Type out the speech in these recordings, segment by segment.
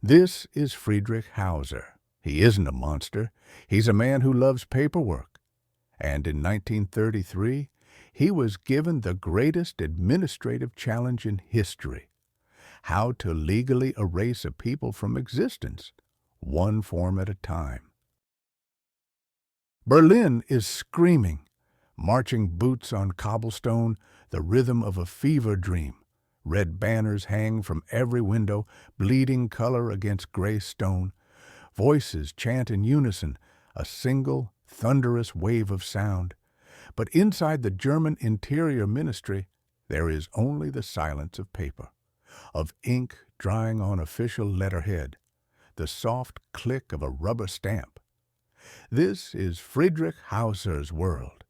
This is Friedrich Hauser. He isn't a monster. He's a man who loves paperwork. And in 1933, he was given the greatest administrative challenge in history: how to legally erase a people from existence, one form at a time. Berlin is screaming, marching boots on cobblestone, the rhythm of a fever dream. Red banners hang from every window, bleeding color against gray stone. Voices chant in unison, a single, thunderous wave of sound. But inside the German Interior Ministry, there is only the silence of paper, of ink drying on official letterhead, the soft click of a rubber stamp. This is Friedrich Hauser's world,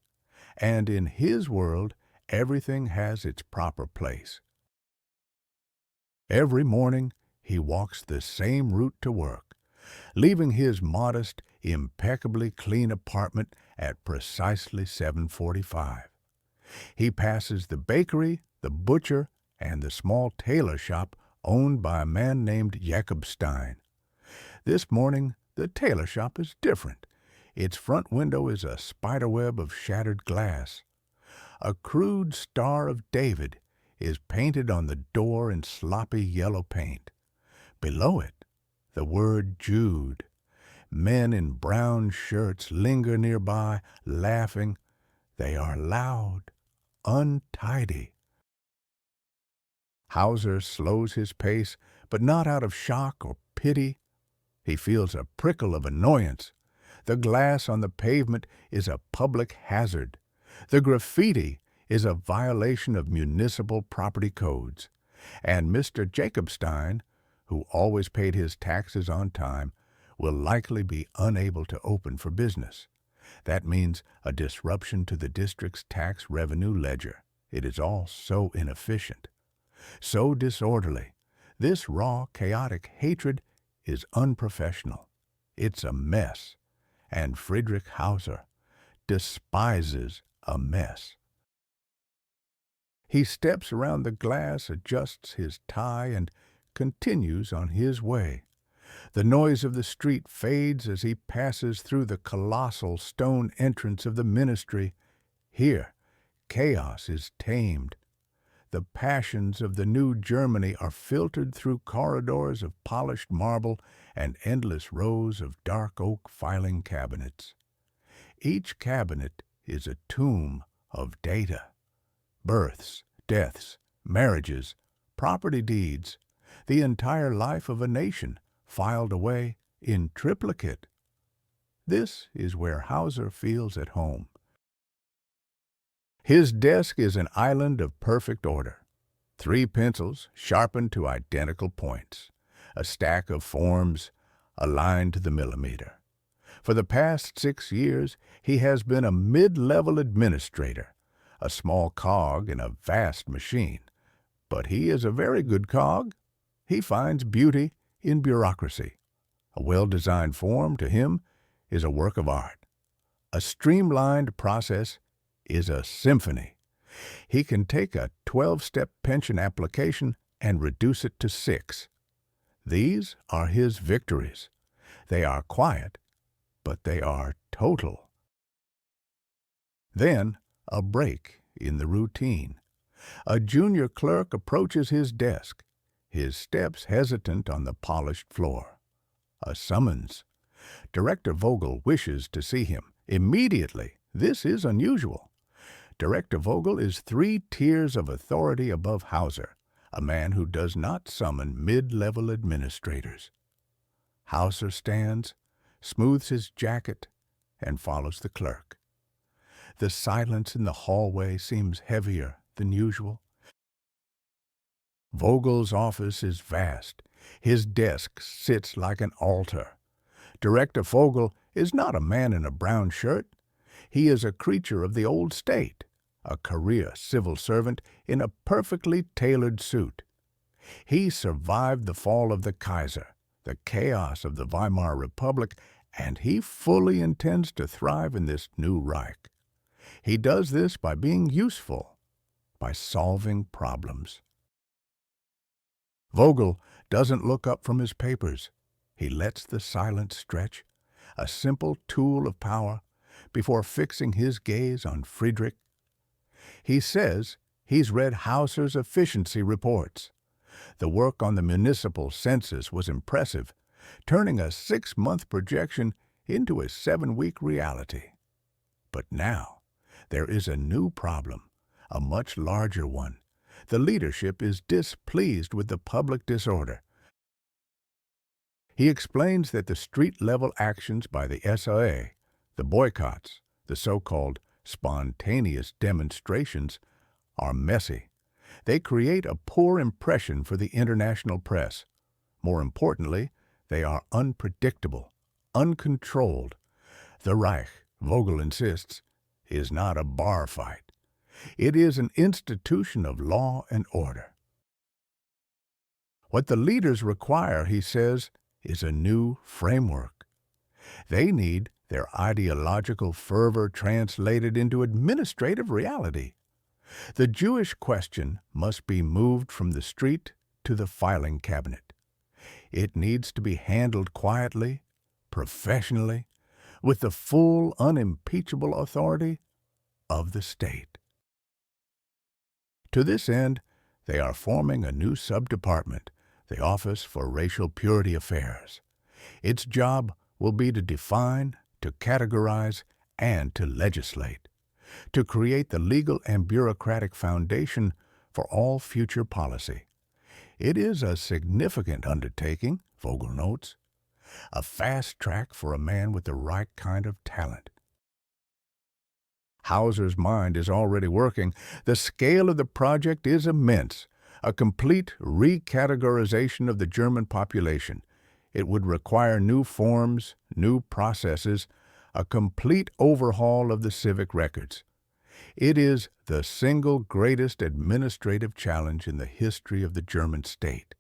and in his world, everything has its proper place. Every morning, he walks the same route to work, leaving his modest, impeccably clean apartment at precisely 7:45. He passes the bakery, the butcher, and the small tailor shop owned by a man named Jacob Stein. This morning, the tailor shop is different. Its front window is a spiderweb of shattered glass. A crude Star of David is painted on the door in sloppy yellow paint. Below it, the word Jude. Men in brown shirts linger nearby, laughing. They are loud, untidy. Hauser slows his pace, but not out of shock or pity. He feels a prickle of annoyance. The glass on the pavement is a public hazard. The graffiti is a violation of municipal property codes. And Mr. Jacobstein, who always paid his taxes on time, will likely be unable to open for business. That means a disruption to the district's tax revenue ledger. It is all so inefficient, so disorderly. This raw, chaotic hatred is unprofessional. It's a mess. And Friedrich Hauser despises a mess. He steps around the glass, adjusts his tie, and continues on his way. The noise of the street fades as he passes through the colossal stone entrance of the ministry. Here, chaos is tamed. The passions of the new Germany are filtered through corridors of polished marble and endless rows of dark oak filing cabinets. Each cabinet is a tomb of data: births, deaths, marriages, property deeds, the entire life of a nation filed away in triplicate. This is where Hauser feels at home. His desk is an island of perfect order. 3 pencils sharpened to identical points. A stack of forms aligned to the millimeter. For the past 6 years, he has been a mid-level administrator, a small cog in a vast machine. But he is a very good cog. He finds beauty in bureaucracy. A well-designed form, to him, is a work of art. A streamlined process is a symphony. He can take a 12-step pension application and reduce it to 6. These are his victories. They are quiet, but they are total. Then, a break in the routine. A junior clerk approaches his desk, his steps hesitant on the polished floor. A summons. Director Vogel wishes to see him immediately. This is unusual. Director Vogel is 3 tiers of authority above Hauser, a man who does not summon mid-level administrators. Hauser stands, smooths his jacket, and follows the clerk. The silence in the hallway seems heavier than usual. Vogel's office is vast. His desk sits like an altar. Director Vogel is not a man in a brown shirt. He is a creature of the old state, a career civil servant in a perfectly tailored suit. He survived the fall of the Kaiser, the chaos of the Weimar Republic, and he fully intends to thrive in this new Reich. He does this by being useful, by solving problems. Vogel doesn't look up from his papers. He lets the silence stretch, a simple tool of power, before fixing his gaze on Friedrich. He says he's read Hauser's efficiency reports. The work on the municipal census was impressive, turning a 6-month projection into a 7-week reality. But now, there is a new problem, a much larger one. The leadership is displeased with the public disorder. He explains that the street-level actions by the SRA, the boycotts, the so-called spontaneous demonstrations, are messy. They create a poor impression for the international press. More importantly, they are unpredictable, uncontrolled. The Reich, Vogel insists, is not a bar fight. It is an institution of law and order. What the leaders require, he says, is a new framework. They need their ideological fervor translated into administrative reality. The Jewish question must be moved from the street to the filing cabinet. It needs to be handled quietly, professionally, with the full, unimpeachable authority of the state. To this end, they are forming a new sub-department, the Office for Racial Purity Affairs. Its job will be to define, to categorize, and to legislate, to create the legal and bureaucratic foundation for all future policy. It is a significant undertaking, Vogel notes, a fast track for a man with the right kind of talent. Hauser's mind is already working. The scale of the project is immense, a complete recategorization of the German population. It would require new forms, new processes, a complete overhaul of the civic records. It is the single greatest administrative challenge in the history of the German state,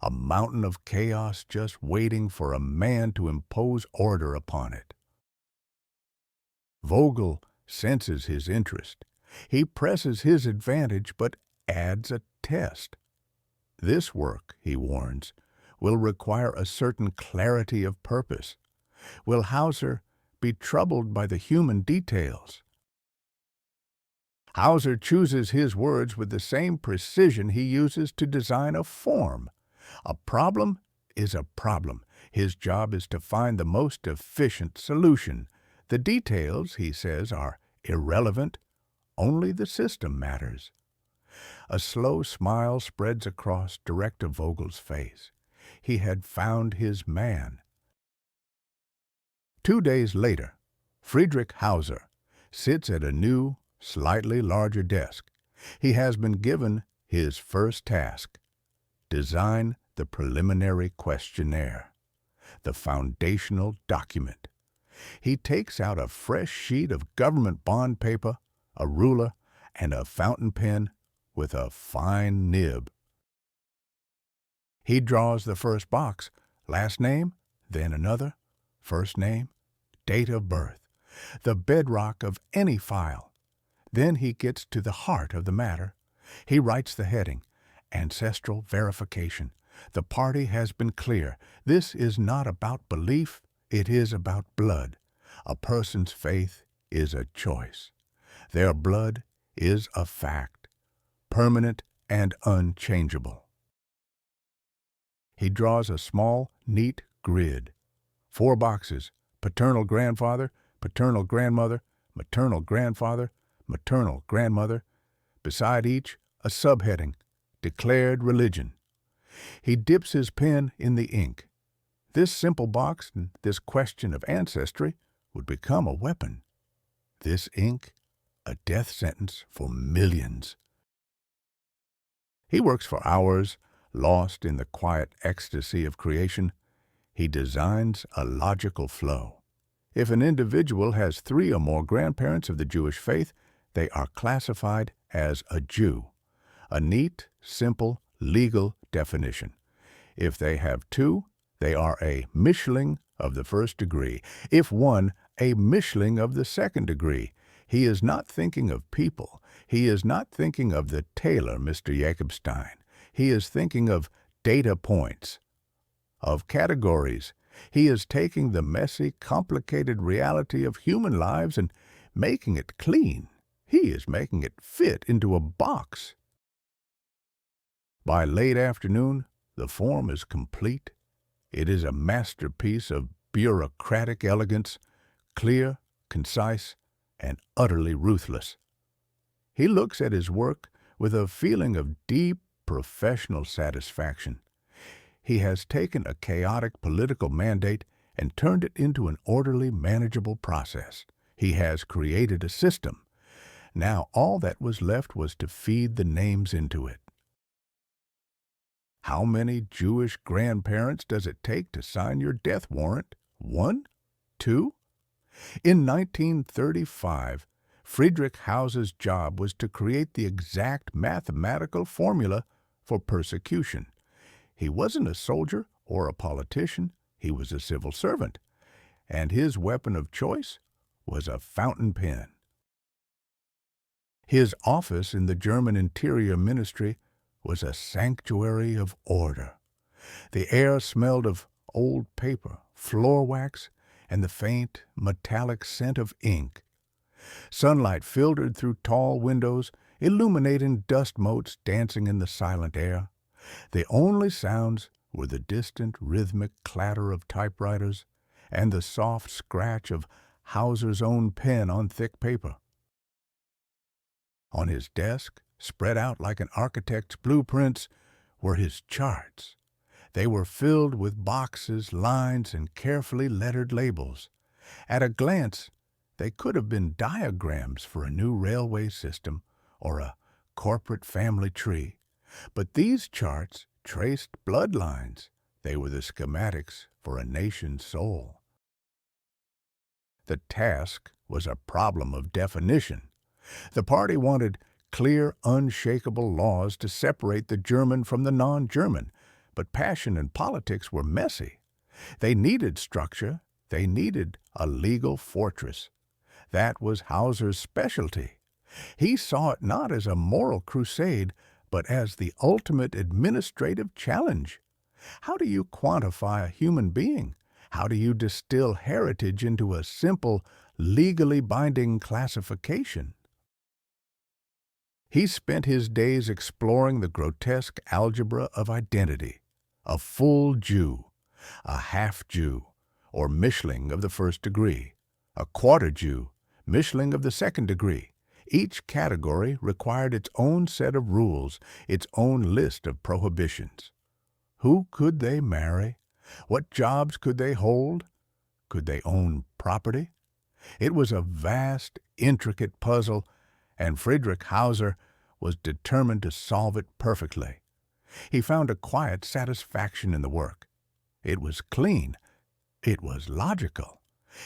a mountain of chaos just waiting for a man to impose order upon it. Vogel senses his interest. He presses his advantage but adds a test. This work, he warns, will require a certain clarity of purpose. Will Hauser be troubled by the human details? Hauser chooses his words with the same precision he uses to design a form. A problem is a problem. His job is to find the most efficient solution. The details, he says, are irrelevant. Only the system matters. A slow smile spreads across Director Vogel's face. He had found his man. 2 days later, Friedrich Hauser sits at a new, slightly larger desk. He has been given his first task: design the preliminary questionnaire, the foundational document. He takes out a fresh sheet of government bond paper, a ruler, and a fountain pen with a fine nib. He draws the first box, last name, then another, first name, date of birth, the bedrock of any file. Then he gets to the heart of the matter. He writes the heading, Ancestral Verification. The party has been clear. This is not about belief, it is about blood. A person's faith is a choice. Their blood is a fact, permanent and unchangeable. He draws a small, neat grid. 4 boxes: paternal grandfather, paternal grandmother, maternal grandfather, maternal grandmother. Beside each, a subheading, Declared Religion. He dips his pen in the ink. This simple box and this question of ancestry would become a weapon. This ink, a death sentence for millions. He works for hours, lost in the quiet ecstasy of creation. He designs a logical flow. If an individual has 3 or more grandparents of the Jewish faith, they are classified as a Jew. A neat, simple, legal definition. If they have 2, they are a Mischling of the first degree. If 1, a Mischling of the second degree. He is not thinking of people. He is not thinking of the tailor, Mr. Jacobstein. He is thinking of data points, of categories. He is taking the messy, complicated reality of human lives and making it clean. He is making it fit into a box. By late afternoon, the form is complete. It is a masterpiece of bureaucratic elegance, clear, concise, and utterly ruthless. He looks at his work with a feeling of deep professional satisfaction. He has taken a chaotic political mandate and turned it into an orderly, manageable process. He has created a system. Now all that was left was to feed the names into it. How many Jewish grandparents does it take to sign your death warrant? 1? 2? In 1935, Friedrich Hauser's job was to create the exact mathematical formula for persecution. He wasn't a soldier or a politician, he was a civil servant, and his weapon of choice was a fountain pen. His office in the German Interior Ministry was a sanctuary of order. The air smelled of old paper, floor wax, and the faint, metallic scent of ink. Sunlight filtered through tall windows, illuminating dust motes dancing in the silent air. The only sounds were the distant rhythmic clatter of typewriters and the soft scratch of Hauser's own pen on thick paper. On his desk, spread out like an architect's blueprints, were his charts. They were filled with boxes, lines, and carefully lettered labels. At a glance, they could have been diagrams for a new railway system or a corporate family tree. But these charts traced bloodlines. They were the schematics for a nation's soul. The task was a problem of definition. The party wanted clear, unshakable laws to separate the German from the non-German, but passion and politics were messy. They needed structure. They needed a legal fortress. That was Hauser's specialty. He saw it not as a moral crusade, but as the ultimate administrative challenge. How do you quantify a human being? How do you distill heritage into a simple, legally binding classification? He spent his days exploring the grotesque algebra of identity. A full Jew, a half Jew, or Mischling of the first degree, a quarter Jew, Mischling of the second degree. Each category required its own set of rules, its own list of prohibitions. Who could they marry? What jobs could they hold? Could they own property? It was a vast, intricate puzzle, and Friedrich Hauser was determined to solve it perfectly. He found a quiet satisfaction in the work. It was clean. It was logical.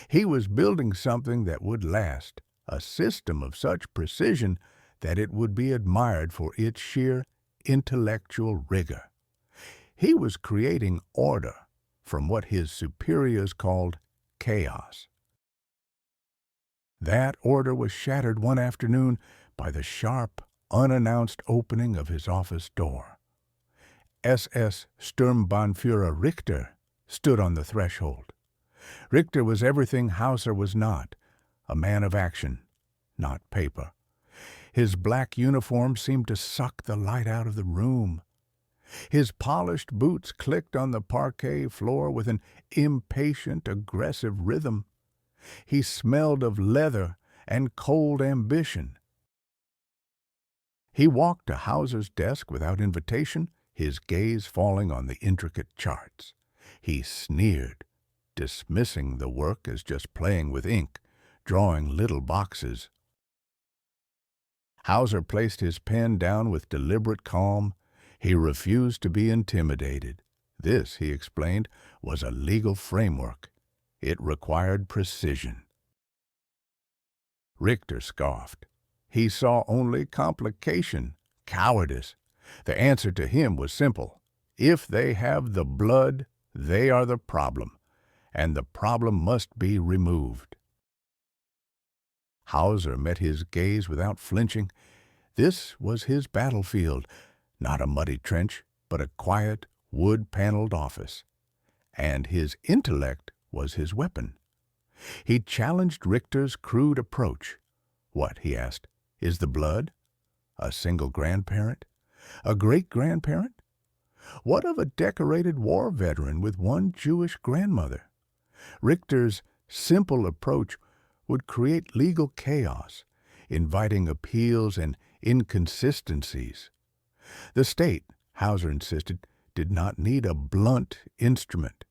He was building something that would last, a system of such precision that it would be admired for its sheer intellectual rigor. He was creating order from what his superiors called chaos. That order was shattered one afternoon by the sharp, unannounced opening of his office door. SS Sturmbannführer Richter stood on the threshold. Richter was everything Hauser was not, a man of action, not paper. His black uniform seemed to suck the light out of the room. His polished boots clicked on the parquet floor with an impatient, aggressive rhythm. He smelled of leather and cold ambition. He walked to Hauser's desk without invitation, his gaze falling on the intricate charts. He sneered, dismissing the work as just playing with ink, drawing little boxes. Hauser placed his pen down with deliberate calm. He refused to be intimidated. This, he explained, was a legal framework. It required precision. Richter scoffed. He saw only complication, cowardice. The answer to him was simple. If they have the blood, they are the problem, and the problem must be removed. Hauser met his gaze without flinching. This was his battlefield, not a muddy trench, but a quiet, wood-paneled office, and his intellect was his weapon. He challenged Richter's crude approach. What, he asked, is the blood? A single grandparent? A great-grandparent? What of a decorated war veteran with one Jewish grandmother? Richter's simple approach would create legal chaos, inviting appeals and inconsistencies. The state, Hauser insisted, did not need a blunt instrument.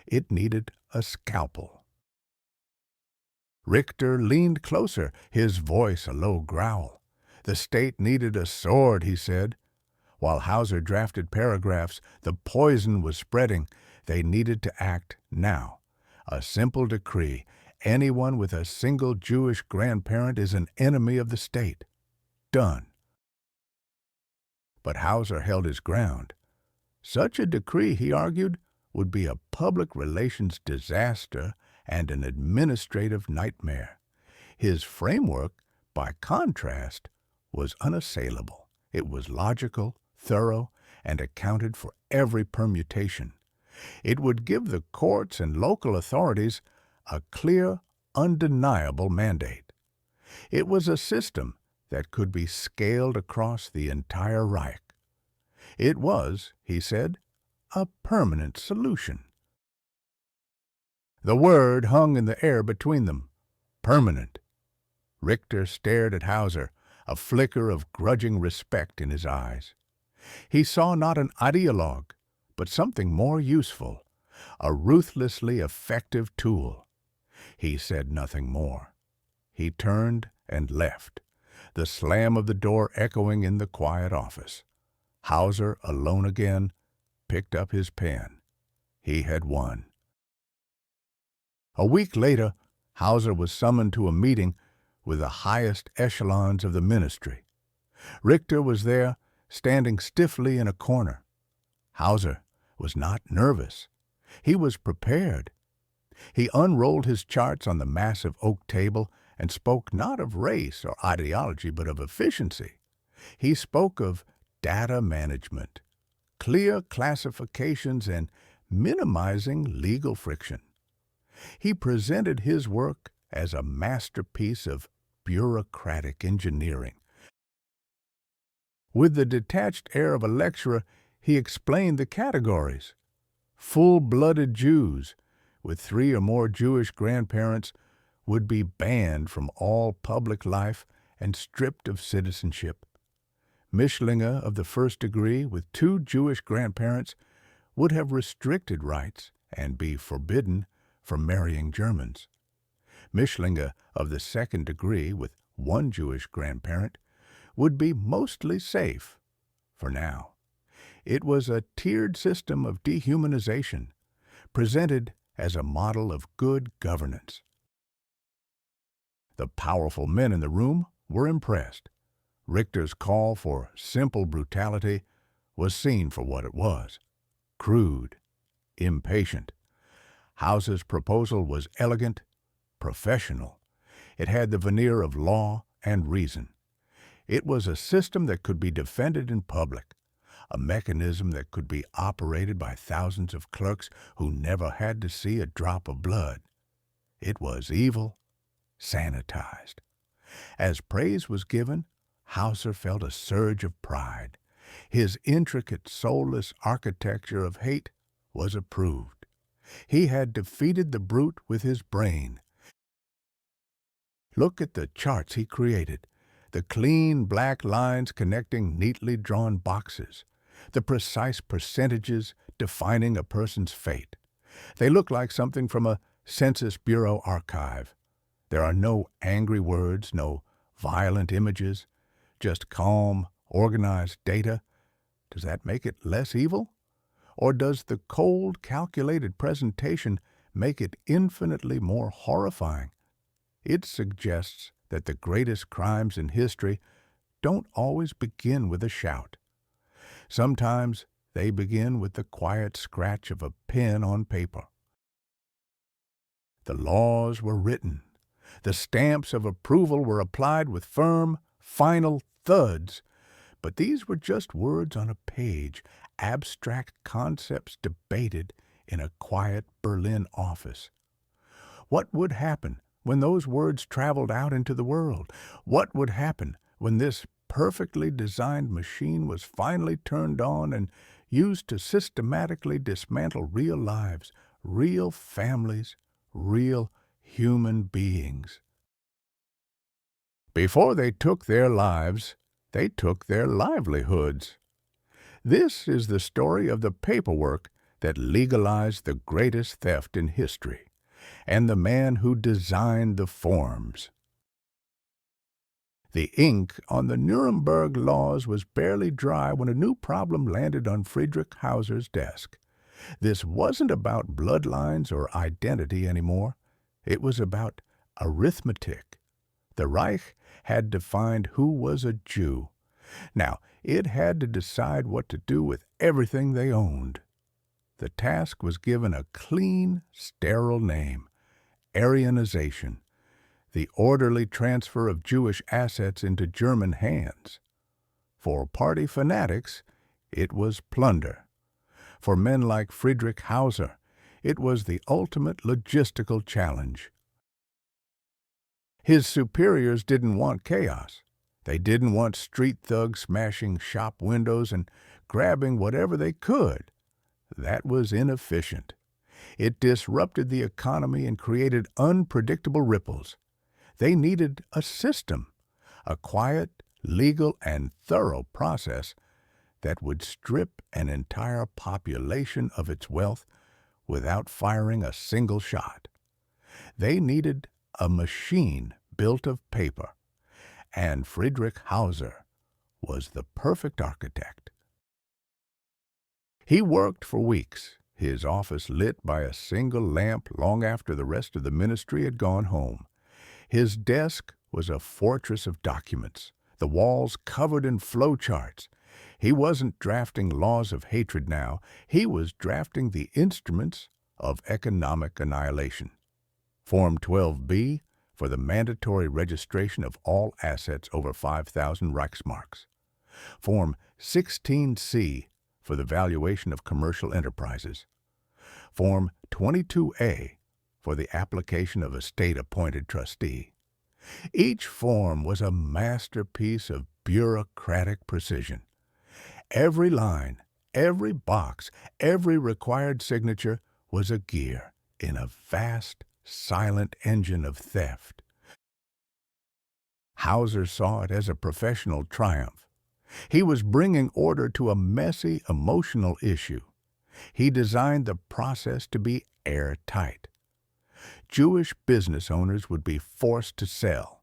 It needed a scalpel. Richter leaned closer, his voice a low growl. The state needed a sword, he said. While Hauser drafted paragraphs, the poison was spreading. They needed to act now. A simple decree: anyone with a single Jewish grandparent is an enemy of the state. Done. But Hauser held his ground. Such a decree, he argued, would be a public relations disaster and an administrative nightmare. His framework, by contrast, was unassailable. It was logical, thorough, and accounted for every permutation. It would give the courts and local authorities a clear, undeniable mandate. It was a system that could be scaled across the entire Reich. It was, he said, a permanent solution. The word hung in the air between them. Permanent. Richter stared at Hauser, a flicker of grudging respect in his eyes. He saw not an ideologue, but something more useful, a ruthlessly effective tool. He said nothing more. He turned and left, the slam of the door echoing in the quiet office. Hauser, alone again, picked up his pen. He had won. A week later, Hauser was summoned to a meeting with the highest echelons of the ministry. Richter was there, standing stiffly in a corner. Hauser was not nervous. He was prepared. He unrolled his charts on the massive oak table and spoke not of race or ideology, but of efficiency. He spoke of data management, clear classifications, and minimizing legal friction. He presented his work as a masterpiece of bureaucratic engineering. With the detached air of a lecturer, he explained the categories. Full-blooded Jews with 3 or more Jewish grandparents would be banned from all public life and stripped of citizenship. Mischlinge of the first degree with 2 Jewish grandparents would have restricted rights and be forbidden from marrying Germans. Mischlinge of the second degree with 1 Jewish grandparent would be mostly safe, for now. It was a tiered system of dehumanization, presented as a model of good governance. The powerful men in the room were impressed. Richter's call for simple brutality was seen for what it was: crude, impatient. Hauser's proposal was elegant, professional. It had the veneer of law and reason. It was a system that could be defended in public, a mechanism that could be operated by thousands of clerks who never had to see a drop of blood. It was evil, sanitized. As praise was given, Hauser felt a surge of pride. His intricate, soulless architecture of hate was approved. He had defeated the brute with his brain. Look at the charts he created, the clean black lines connecting neatly drawn boxes, the precise percentages defining a person's fate. They look like something from a Census Bureau archive. There are no angry words, no violent images, just calm, organized data. Does that make it less evil? Or does the cold, calculated presentation make it infinitely more horrifying? It suggests that the greatest crimes in history don't always begin with a shout. Sometimes they begin with the quiet scratch of a pen on paper. The laws were written. The stamps of approval were applied with firm, final thuds. But these were just words on a page. abstract concepts debated in a quiet Berlin office. What would happen when those words traveled out into the world? What would happen when this perfectly designed machine was finally turned on and used to systematically dismantle real lives, real families, real human beings? Before they took their lives, they took their livelihoods. This is the story of the paperwork that legalized the greatest theft in history, and the man who designed the forms. The ink on the Nuremberg Laws was barely dry when a new problem landed on Friedrich Hauser's desk. This wasn't about bloodlines or identity anymore. It was about arithmetic. The Reich had defined who was a Jew. Now, it had to decide what to do with everything they owned. The task was given a clean, sterile name: Aryanization, the orderly transfer of Jewish assets into German hands. For party fanatics, it was plunder. For men like Friedrich Hauser, it was the ultimate logistical challenge. His superiors didn't want chaos. They didn't want street thugs smashing shop windows and grabbing whatever they could. That was inefficient. It disrupted the economy and created unpredictable ripples. They needed a system, a quiet, legal, and thorough process that would strip an entire population of its wealth without firing a single shot. They needed a machine built of paper, and Friedrich Hauser was the perfect architect. He worked for weeks, his office lit by a single lamp long after the rest of the ministry had gone home. His desk was a fortress of documents, the walls covered in flowcharts. He wasn't drafting laws of hatred now. He was drafting the instruments of economic annihilation. Form 12b for the mandatory registration of all assets over 5,000 Reichsmarks. Form 16c for the valuation of commercial enterprises. Form 22a for the application of a state-appointed trustee. Each form was a masterpiece of bureaucratic precision. Every line, every box, every required signature was a gear in a vast, silent engine of theft. Hauser saw it as a professional triumph. He was bringing order to a messy, emotional issue. He designed the process to be airtight. Jewish business owners would be forced to sell,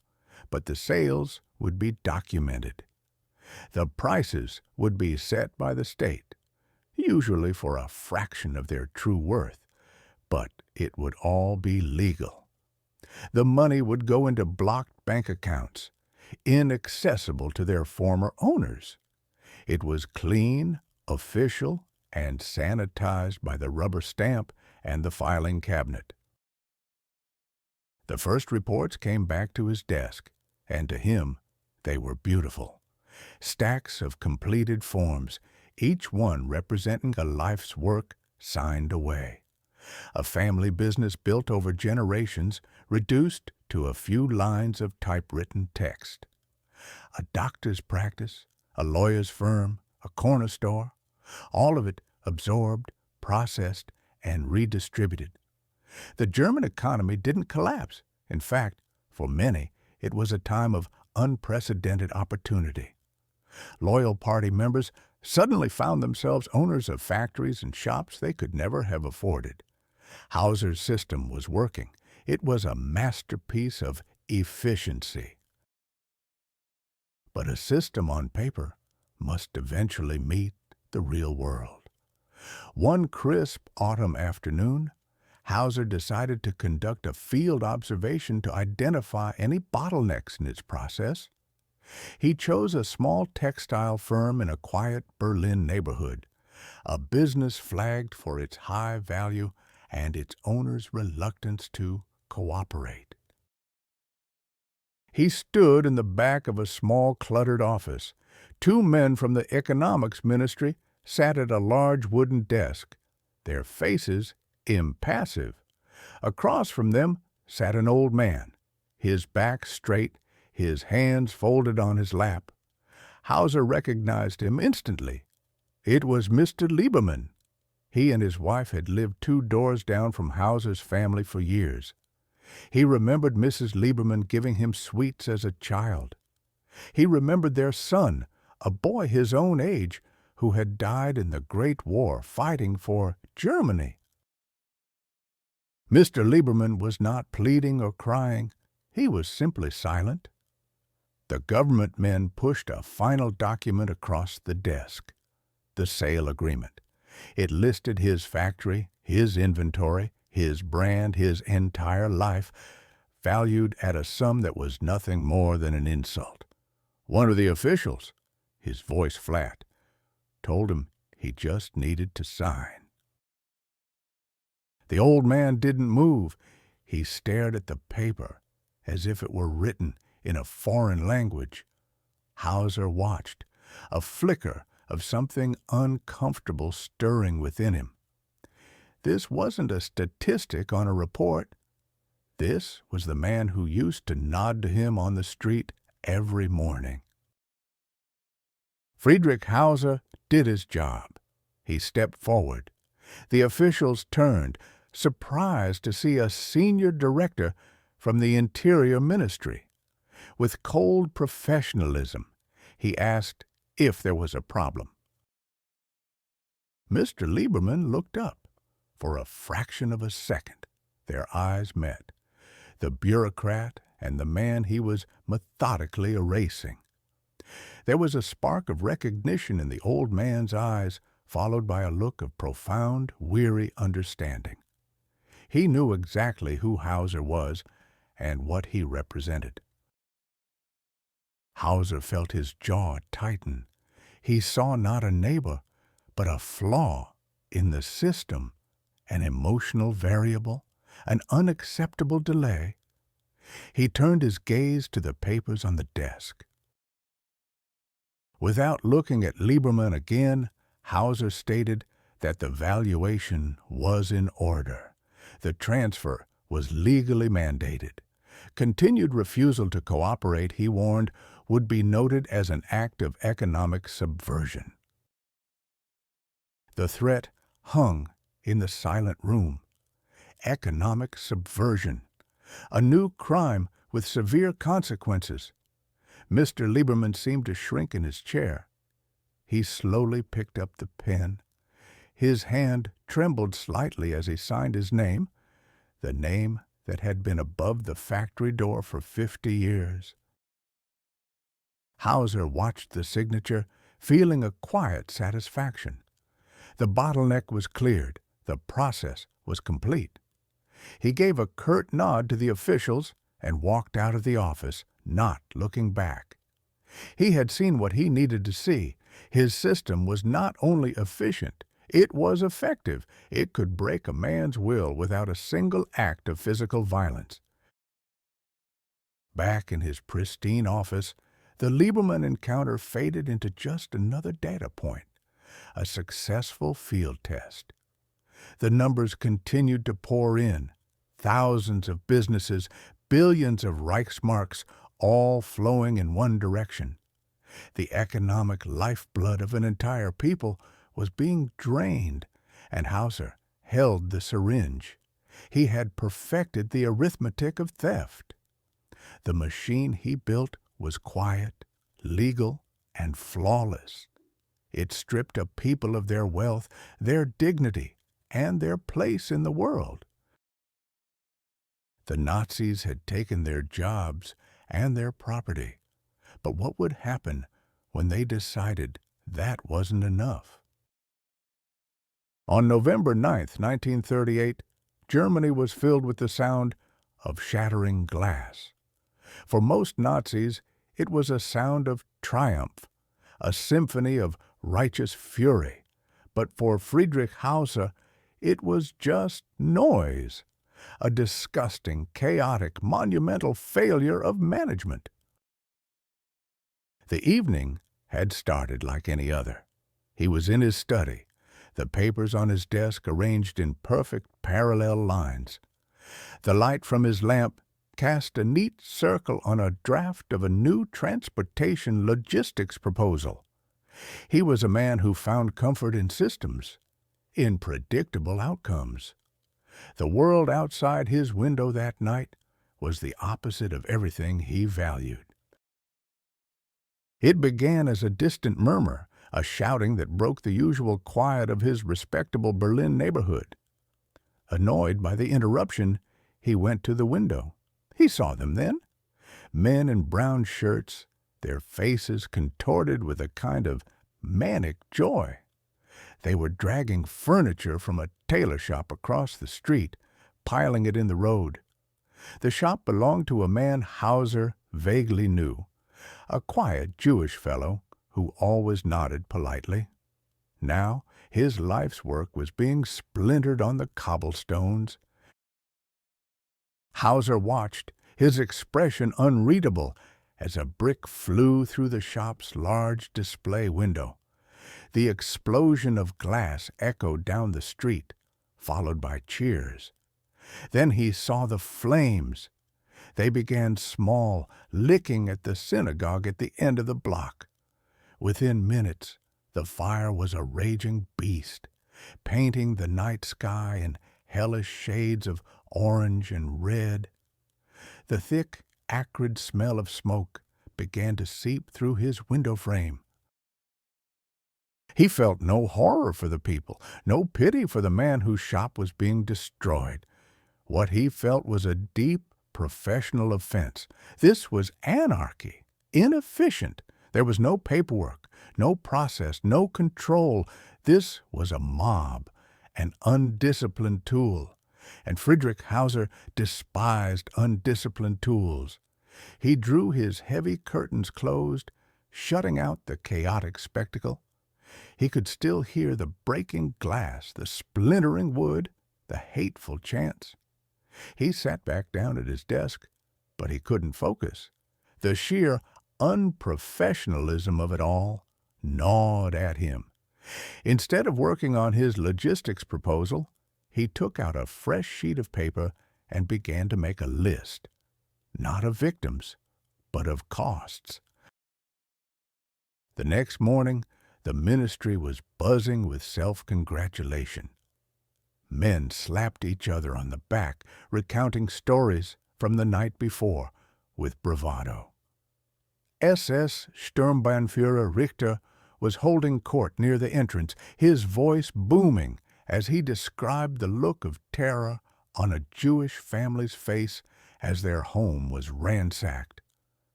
but the sales would be documented. The prices would be set by the state, usually for a fraction of their true worth, but it would all be legal. The money would go into blocked bank accounts, inaccessible to their former owners. It was clean, official, and sanitized by the rubber stamp and the filing cabinet. The first reports came back to his desk, and to him they were beautiful. Stacks of completed forms, each one representing a life's work signed away. A family business built over generations, reduced to a few lines of typewritten text. A doctor's practice, a lawyer's firm, a corner store, all of it absorbed, processed, and redistributed. The German economy didn't collapse. In fact, for many, it was a time of unprecedented opportunity. Loyal party members suddenly found themselves owners of factories and shops they could never have afforded. Hauser's system was working. It was a masterpiece of efficiency. But a system on paper must eventually meet the real world. One crisp autumn afternoon, Hauser decided to conduct a field observation to identify any bottlenecks in its process. He chose a small textile firm in a quiet Berlin neighborhood, a business flagged for its high value and its owner's reluctance to cooperate. He stood in the back of a small, cluttered office. Two men from the economics ministry sat at a large wooden desk, their faces impassive. Across from them sat an old man, his back straight, his hands folded on his lap. Hauser recognized him instantly. It was Mr. Lieberman. He and his wife had lived 2 doors down from Hauser's family for years. He remembered Mrs. Lieberman giving him sweets as a child. He remembered their son, a boy his own age, who had died in the Great War fighting for Germany. Mr. Lieberman was not pleading or crying. He was simply silent. The government men pushed a final document across the desk, the sale agreement. It listed his factory, his inventory, his brand, his entire life, valued at a sum that was nothing more than an insult. One of the officials, his voice flat, told him he just needed to sign. The old man didn't move. He stared at the paper as if it were written in a foreign language. Hauser watched, a flicker of something uncomfortable stirring within him. This wasn't a statistic on a report. This was the man who used to nod to him on the street every morning. Friedrich Hauser did his job. He stepped forward. The officials turned, surprised to see a senior director from the Interior Ministry. With cold professionalism, he asked if there was a problem. Mr. Lieberman looked up. For a fraction of a second, their eyes met, the bureaucrat and the man he was methodically erasing. There was a spark of recognition in the old man's eyes, followed by a look of profound, weary understanding. He knew exactly who Hauser was and what he represented. Hauser felt his jaw tighten. He saw not a neighbor, but a flaw in the system, an emotional variable, an unacceptable delay. He turned his gaze to the papers on the desk. Without looking at Lieberman again, Hauser stated that the valuation was in order. The transfer was legally mandated. Continued refusal to cooperate, he warned, would be noted as an act of economic subversion. The threat hung in the silent room. Economic subversion, a new crime with severe consequences. Mr. Lieberman seemed to shrink in his chair. He slowly picked up the pen. His hand trembled slightly as he signed his name, the name that had been above the factory door for 50 years. Hauser watched the signature, feeling a quiet satisfaction. The bottleneck was cleared. The process was complete. He gave a curt nod to the officials and walked out of the office, not looking back. He had seen what he needed to see. His system was not only efficient, it was effective. It could break a man's will without a single act of physical violence. Back in his pristine office, the Lieberman encounter faded into just another data point, a successful field test. The numbers continued to pour in. Thousands of businesses, billions of Reichsmarks, all flowing in one direction. The economic lifeblood of an entire people was being drained, and Hauser held the syringe. He had perfected the arithmetic of theft. The machine he built was quiet, legal, and flawless. It stripped a people of their wealth, their dignity, and their place in the world. The Nazis had taken their jobs and their property. But what would happen when they decided that wasn't enough? On November 9th, 1938, Germany was filled with the sound of shattering glass. For most Nazis, it was a sound of triumph, a symphony of righteous fury. But for Friedrich Hauser, it was just noise, a disgusting, chaotic, monumental failure of management. The evening had started like any other. He was in his study, the papers on his desk arranged in perfect parallel lines. The light from his lamp cast a neat circle on a draft of a new transportation logistics proposal. He was a man who found comfort in systems, in predictable outcomes. The world outside his window that night was the opposite of everything he valued. It began as a distant murmur, a shouting that broke the usual quiet of his respectable Berlin neighborhood. Annoyed by the interruption, he went to the window. He saw them then. Men in brown shirts, their faces contorted with a kind of manic joy. They were dragging furniture from a tailor shop across the street, piling it in the road. The shop belonged to a man Hauser vaguely knew, a quiet Jewish fellow who always nodded politely. Now his life's work was being splintered on the cobblestones. Hauser watched, his expression unreadable, as a brick flew through the shop's large display window. The explosion of glass echoed down the street, followed by cheers. Then he saw the flames. They began small, licking at the synagogue at the end of the block. Within minutes, the fire was a raging beast, painting the night sky in hellish shades of orange and red. The thick, acrid smell of smoke began to seep through his window frame. He felt no horror for the people, no pity for the man whose shop was being destroyed. What he felt was a deep professional offense. This was anarchy, inefficient. There was no paperwork, no process, no control. This was a mob, an undisciplined tool. And Friedrich Hauser despised undisciplined tools. He drew his heavy curtains closed, shutting out the chaotic spectacle. He could still hear the breaking glass, the splintering wood, the hateful chants. He sat back down at his desk, but he couldn't focus. The sheer unprofessionalism of it all gnawed at him. Instead of working on his logistics proposal, he took out a fresh sheet of paper and began to make a list, not of victims, but of costs. The next morning, the ministry was buzzing with self-congratulation. Men slapped each other on the back, recounting stories from the night before with bravado. SS Sturmbannführer Richter was holding court near the entrance, his voice booming as he described the look of terror on a Jewish family's face as their home was ransacked.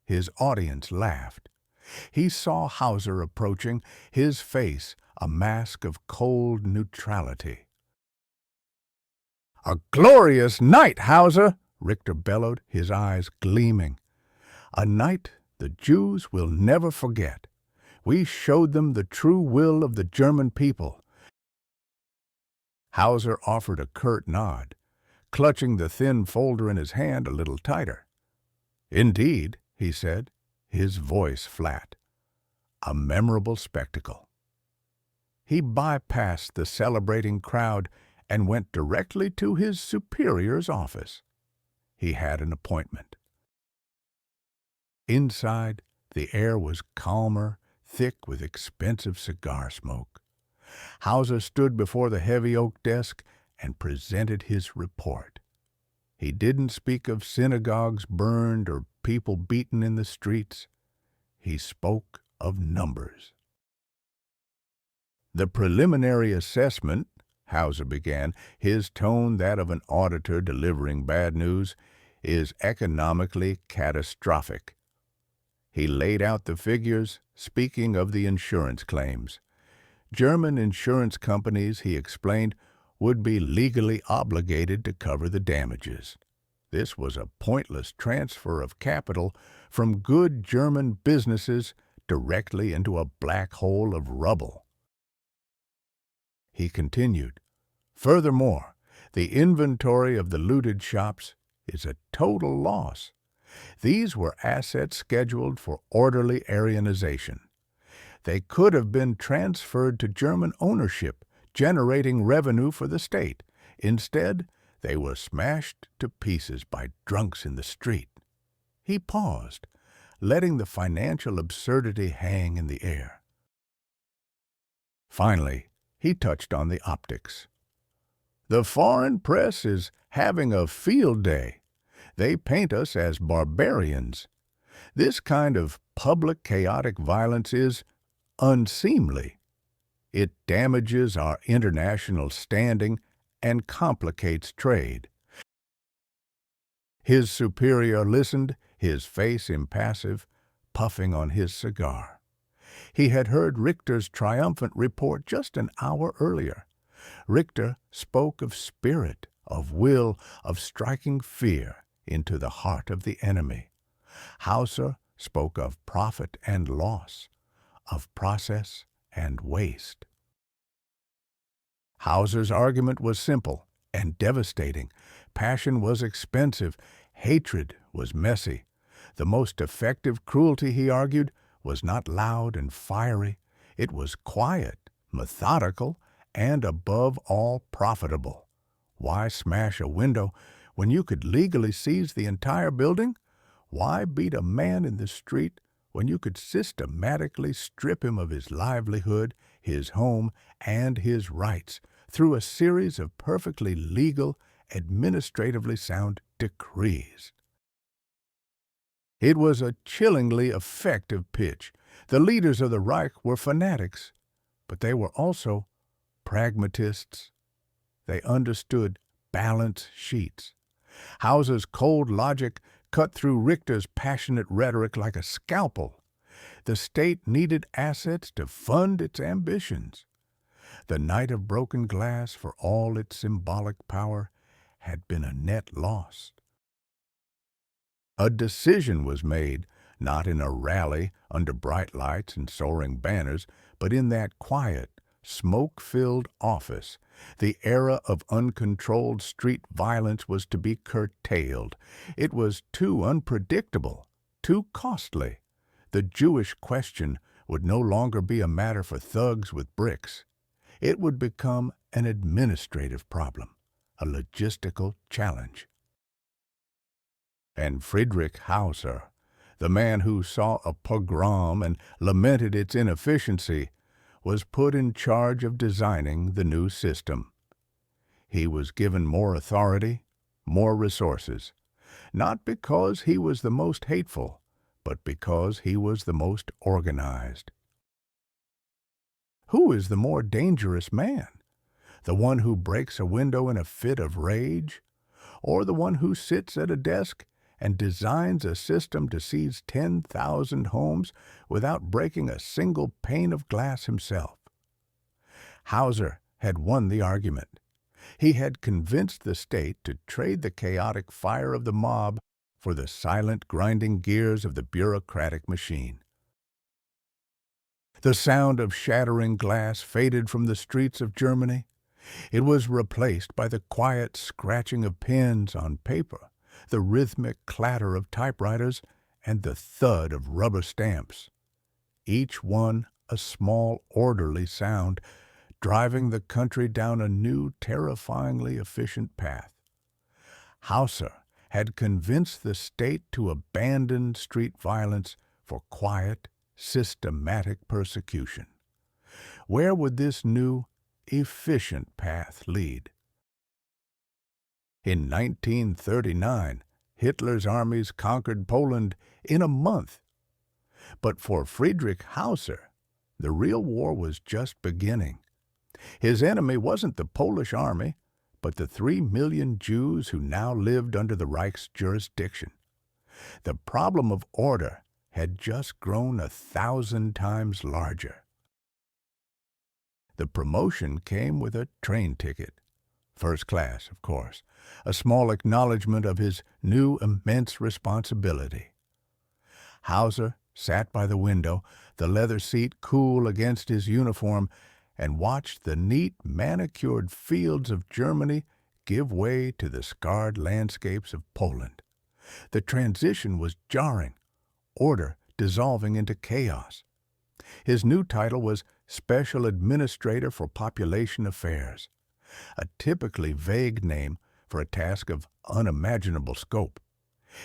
His audience laughed. He saw Hauser approaching, his face a mask of cold neutrality. "A glorious night, Hauser!" Richter bellowed, his eyes gleaming. "A night the Jews will never forget. We showed them the true will of the German people." Hauser offered a curt nod, clutching the thin folder in his hand a little tighter. "Indeed," he said, his voice flat. "A memorable spectacle." He bypassed the celebrating crowd and went directly to his superior's office. He had an appointment. Inside, the air was calmer, thick with expensive cigar smoke. Hauser stood before the heavy oak desk and presented his report. He didn't speak of synagogues burned or people beaten in the streets. He spoke of numbers. "The preliminary assessment," Hauser began, his tone that of an auditor delivering bad news, "is economically catastrophic." He laid out the figures, speaking of the insurance claims. German insurance companies, he explained, would be legally obligated to cover the damages. This was a pointless transfer of capital from good German businesses directly into a black hole of rubble. He continued, "Furthermore, the inventory of the looted shops is a total loss. These were assets scheduled for orderly Aryanization. They could have been transferred to German ownership, generating revenue for the state. Instead, they were smashed to pieces by drunks in the street. He paused, letting the financial absurdity hang in the air. Finally, he touched on the optics. The foreign press is having a field day. They paint us as barbarians. This kind of public chaotic violence is unseemly. It damages our international standing and complicates trade. His superior listened, his face impassive, puffing on his cigar. He had heard Richter's triumphant report just an hour earlier. Richter spoke of spirit, of will, of striking fear into the heart of the enemy. Hauser spoke of profit and loss, of process and waste. Hauser's argument was simple and devastating. Passion was expensive. Hatred was messy. The most effective cruelty, he argued, was not loud and fiery. It was quiet, methodical, and above all profitable. Why smash a window when you could legally seize the entire building? Why beat a man in the street when you could systematically strip him of his livelihood, his home, and his rights through a series of perfectly legal, administratively sound decrees? It was a chillingly effective pitch. The leaders of the Reich were fanatics, but they were also pragmatists. They understood balance sheets. Hauser's cold logic cut through Richter's passionate rhetoric like a scalpel. The state needed assets to fund its ambitions. The night of broken glass, for all its symbolic power, had been a net loss. A decision was made, not in a rally under bright lights and soaring banners, but in that quiet, smoke-filled office. The era of uncontrolled street violence was to be curtailed. It was too unpredictable, too costly. The Jewish question would no longer be a matter for thugs with bricks. It would become an administrative problem, a logistical challenge. And Friedrich Hauser, the man who saw a pogrom and lamented its inefficiency, was put in charge of designing the new system. He was given more authority, more resources, not because he was the most hateful, but because he was the most organized. Who is the more dangerous man? The one who breaks a window in a fit of rage, or the one who sits at a desk and designs a system to seize 10,000 homes without breaking a single pane of glass himself? Hauser had won the argument. He had convinced the state to trade the chaotic fire of the mob for the silent grinding gears of the bureaucratic machine. The sound of shattering glass faded from the streets of Germany. It was replaced by the quiet scratching of pens on paper, the rhythmic clatter of typewriters, and the thud of rubber stamps. Each one a small, orderly sound, driving the country down a new, terrifyingly efficient path. Hauser had convinced the state to abandon street violence for quiet, systematic persecution. Where would this new, efficient path lead? In 1939, Hitler's armies conquered Poland in a month. But for Friedrich Hauser, the real war was just beginning. His enemy wasn't the Polish army, but the 3 million Jews who now lived under the Reich's jurisdiction. The problem of order had just grown 1,000 times larger. The promotion came with a train ticket. First class, of course, a small acknowledgment of his new immense responsibility. Hauser sat by the window, the leather seat cool against his uniform, and watched the neat, manicured fields of Germany give way to the scarred landscapes of Poland. The transition was jarring, order dissolving into chaos. His new title was Special Administrator for Population Affairs, a typically vague name for a task of unimaginable scope.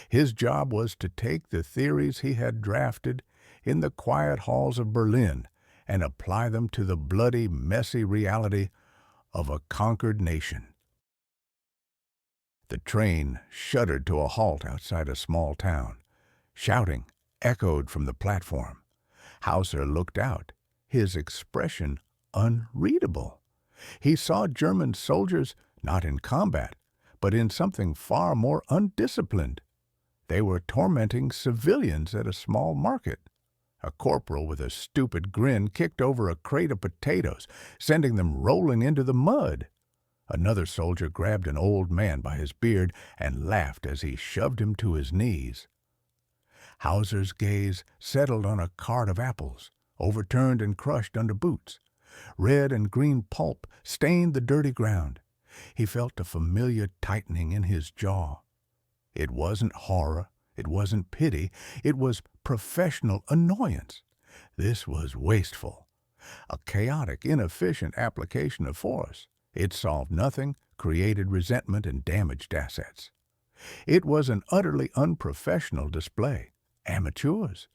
His job was to take the theories he had drafted in the quiet halls of Berlin and apply them to the bloody, messy reality of a conquered nation. The train shuddered to a halt outside a small town. Shouting echoed from the platform. Hauser looked out, his expression unreadable. He saw German soldiers not in combat, but in something far more undisciplined. They were tormenting civilians at a small market. A corporal with a stupid grin kicked over a crate of potatoes, sending them rolling into the mud. Another soldier grabbed an old man by his beard and laughed as he shoved him to his knees. Hauser's gaze settled on a cart of apples, overturned and crushed under boots. Red and green pulp stained the dirty ground. He felt a familiar tightening in his jaw. It wasn't horror, it wasn't pity, it was professional annoyance. This was wasteful. A chaotic, inefficient application of force. It solved nothing, created resentment, and damaged assets. It was an utterly unprofessional display. Amateurs.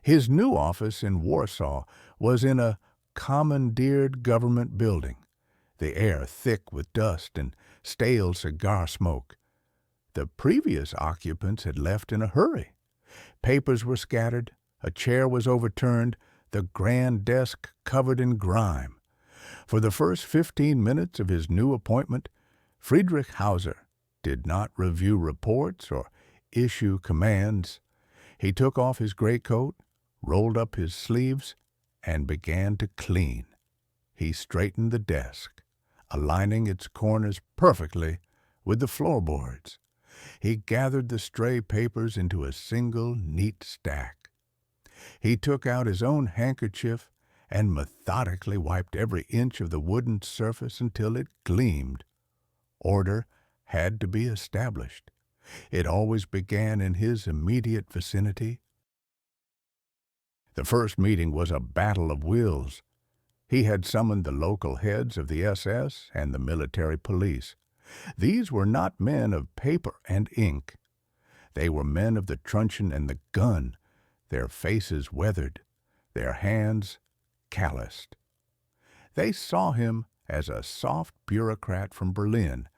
His new office in Warsaw was in a commandeered government building, the air thick with dust and stale cigar smoke. The previous occupants had left in a hurry. Papers were scattered, a chair was overturned, the grand desk covered in grime. For the first 15 minutes of his new appointment, Friedrich Hauser did not review reports or issue commands. He took off his greatcoat, rolled up his sleeves, and began to clean. He straightened the desk, aligning its corners perfectly with the floorboards. He gathered the stray papers into a single neat stack. He took out his own handkerchief and methodically wiped every inch of the wooden surface until it gleamed. Order had to be established. It always began in his immediate vicinity. The first meeting was a battle of wills. He had summoned the local heads of the SS and the military police. These were not men of paper and ink. They were men of the truncheon and the gun, their faces weathered, their hands calloused. They saw him as a soft bureaucrat from Berlin,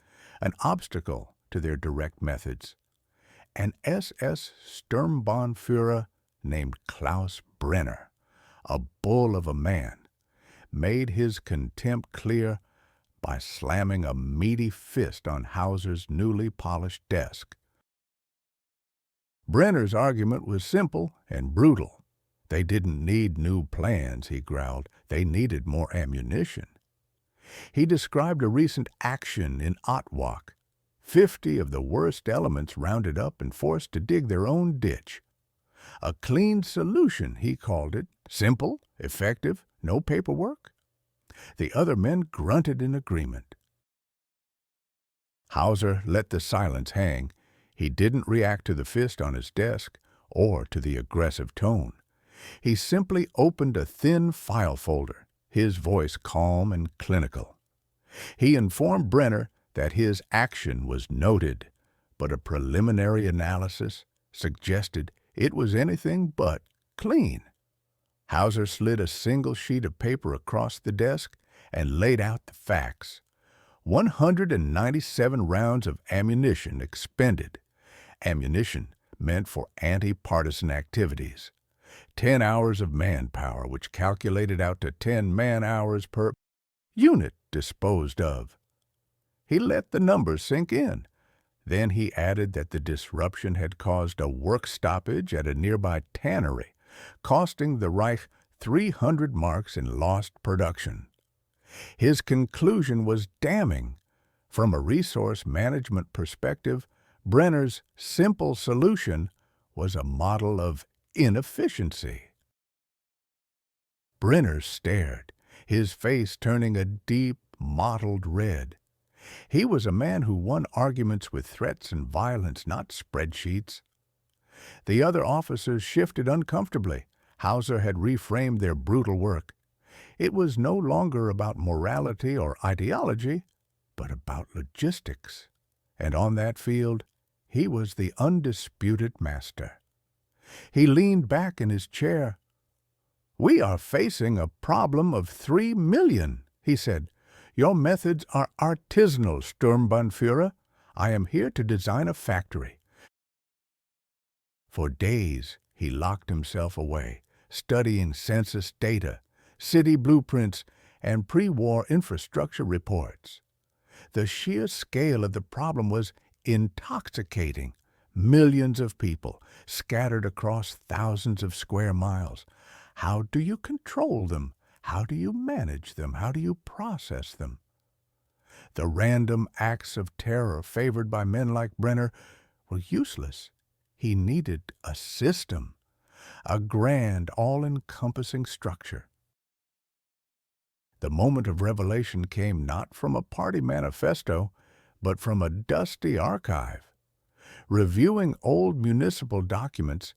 an obstacle to their direct methods. An SS Sturmbannführer named Klaus Brenner, a bull of a man, made his contempt clear by slamming a meaty fist on Hauser's newly polished desk. Brenner's argument was simple and brutal. They didn't need new plans, he growled. They needed more ammunition. He described a recent action in Otwock. 50 of the worst elements rounded up and forced to dig their own ditch. A clean solution, he called it. Simple, effective, no paperwork. The other men grunted in agreement. Hauser let the silence hang. He didn't react to the fist on his desk or to the aggressive tone. He simply opened a thin file folder, his voice calm and clinical. He informed Brenner that his action was noted, but a preliminary analysis suggested it was anything but clean. Hauser slid a single sheet of paper across the desk and laid out the facts. 197 rounds of ammunition expended. Ammunition meant for anti-partisan activities. 10 hours of manpower, which calculated out to 10 man-hours per unit disposed of. He let the numbers sink in. Then he added that the disruption had caused a work stoppage at a nearby tannery, costing the Reich 300 marks in lost production. His conclusion was damning. From a resource management perspective, Brenner's simple solution was a model of inefficiency. Brenner stared, his face turning a deep, mottled red. He was a man who won arguments with threats and violence, not spreadsheets. The other officers shifted uncomfortably. Hauser had reframed their brutal work. It was no longer about morality or ideology, but about logistics. And on that field, he was the undisputed master. He leaned back in his chair. "We are facing a problem of 3 million, he said. "Your methods are artisanal, Sturmbannführer. I am here to design a factory." For days, he locked himself away, studying census data, city blueprints, and pre-war infrastructure reports. The sheer scale of the problem was intoxicating. Millions of people, scattered across thousands of square miles. How do you control them? How do you manage them? How do you process them? The random acts of terror favored by men like Brenner were useless. He needed a system, a grand, all-encompassing structure. The moment of revelation came not from a party manifesto, but from a dusty archive. Reviewing old municipal documents,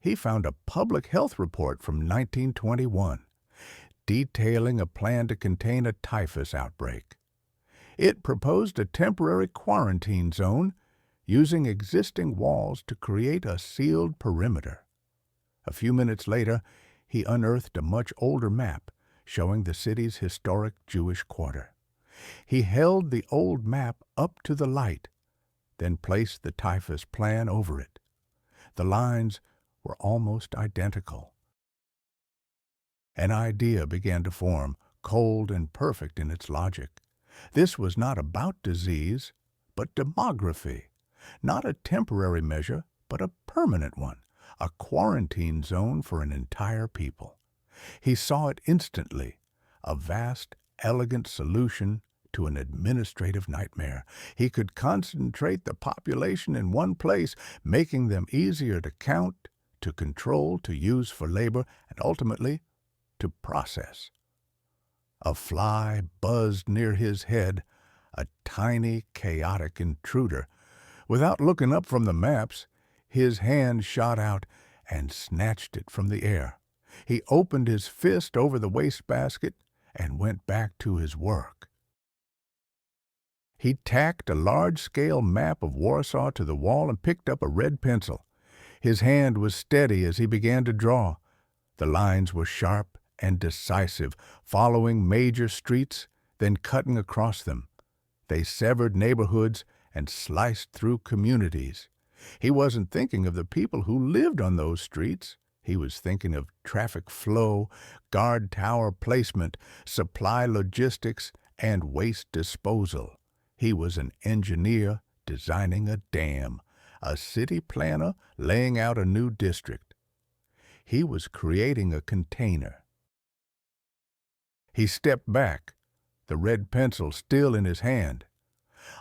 he found a public health report from 1921, detailing a plan to contain a typhus outbreak. It proposed a temporary quarantine zone, using existing walls to create a sealed perimeter. A few minutes later, he unearthed a much older map showing the city's historic Jewish quarter. He held the old map up to the light, then placed the typhus plan over it. The lines were almost identical. An idea began to form, cold and perfect in its logic. This was not about disease, but demography. Not a temporary measure, but a permanent one, a quarantine zone for an entire people. He saw it instantly, a vast, elegant solution to an administrative nightmare. He could concentrate the population in one place, making them easier to count, to control, to use for labor, and ultimately to process. A fly buzzed near his head, a tiny, chaotic intruder. Without looking up from the maps, his hand shot out and snatched it from the air. He opened his fist over the wastebasket and went back to his work. He tacked a large-scale map of Warsaw to the wall and picked up a red pencil. His hand was steady as he began to draw. The lines were sharp and decisive, following major streets, then cutting across them. They severed neighborhoods and sliced through communities. He wasn't thinking of the people who lived on those streets. He was thinking of traffic flow, guard tower placement, supply logistics, and waste disposal. He was an engineer designing a dam, a city planner laying out a new district. He was creating a container. He stepped back, the red pencil still in his hand.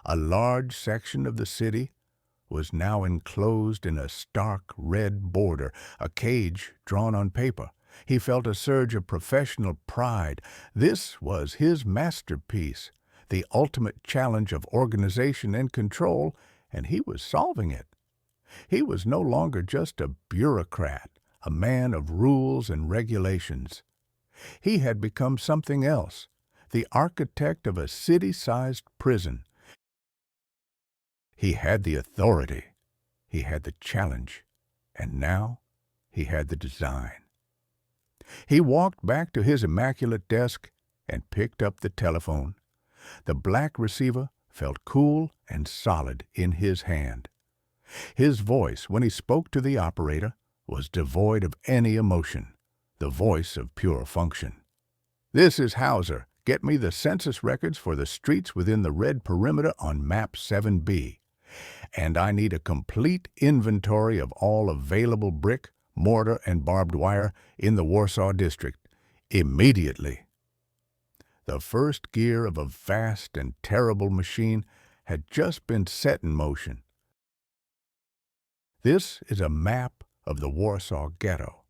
A large section of the city was now enclosed in a stark red border, a cage drawn on paper. He felt a surge of professional pride. This was his masterpiece, the ultimate challenge of organization and control, and he was solving it. He was no longer just a bureaucrat, a man of rules and regulations. He had become something else, the architect of a city-sized prison. He had the authority, he had the challenge, and now he had the design. He walked back to his immaculate desk and picked up the telephone. The black receiver felt cool and solid in his hand. His voice, when he spoke to the operator, was devoid of any emotion, the voice of pure function. "This is Hauser. Get me the census records for the streets within the red perimeter on map 7B. And I need a complete inventory of all available brick, mortar, and barbed wire in the Warsaw district, immediately." The first gear of a vast and terrible machine had just been set in motion. This is a map of the Warsaw Ghetto.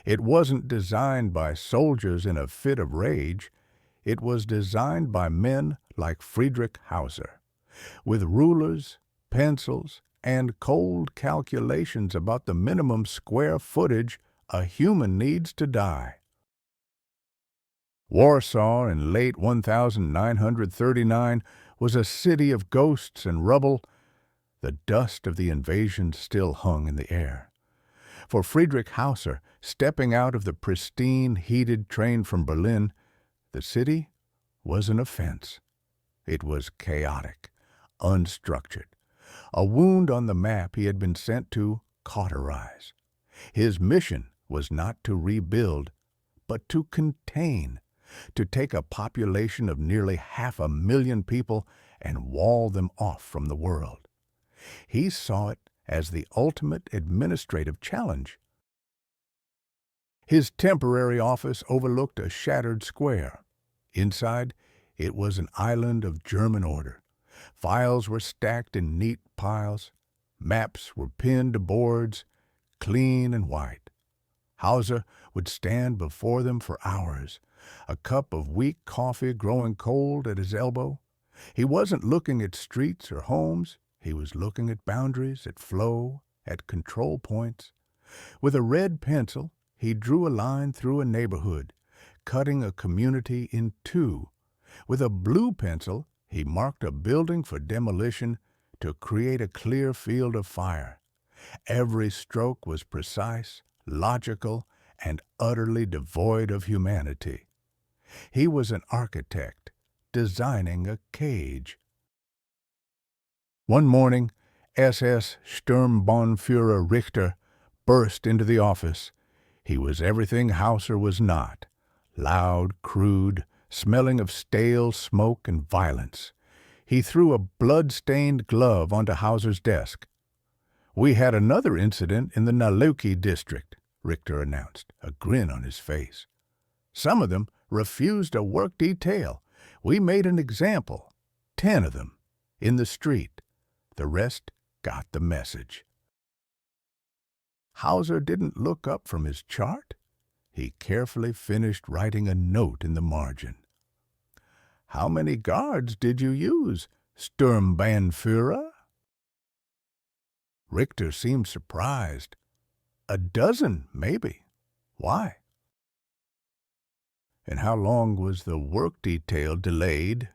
It wasn't designed by soldiers in a fit of rage. It was designed by men like Friedrich Hauser, with rulers, pencils, and cold calculations about the minimum square footage a human needs to die. Warsaw in late 1939 was a city of ghosts and rubble. The dust of the invasion still hung in the air. For Friedrich Hauser, stepping out of the pristine, heated train from Berlin, the city was an offense. It was chaotic, unstructured, a wound on the map he had been sent to cauterize. His mission was not to rebuild, but to contain, to take a population of nearly 500,000 people and wall them off from the world. He saw it as the ultimate administrative challenge. His temporary office overlooked a shattered square. Inside, it was an island of German order. Files were stacked in neat piles. Maps were pinned to boards, clean and white. Hauser would stand before them for hours, a cup of weak coffee growing cold at his elbow. He wasn't looking at streets or homes. He was looking at boundaries, at flow, at control points. With a red pencil, he drew a line through a neighborhood, cutting a community in two. With a blue pencil, he marked a building for demolition to create a clear field of fire. Every stroke was precise, logical, and utterly devoid of humanity. He was an architect, designing a cage. One morning, SS Sturmbannführer Richter burst into the office. He was everything Hauser was not: loud, crude, smelling of stale smoke and violence. He threw a blood-stained glove onto Hauser's desk. "We had another incident in the Naluki district," Richter announced, a grin on his face. "Some of them refused a work detail. We made an example. 10 of them. In the street. The rest got the message." Hauser didn't look up from his chart. He carefully finished writing a note in the margin. "How many guards did you use, Sturmbannführer?" Richter seemed surprised. "A dozen, maybe. Why?" "And how long was the work detail delayed?"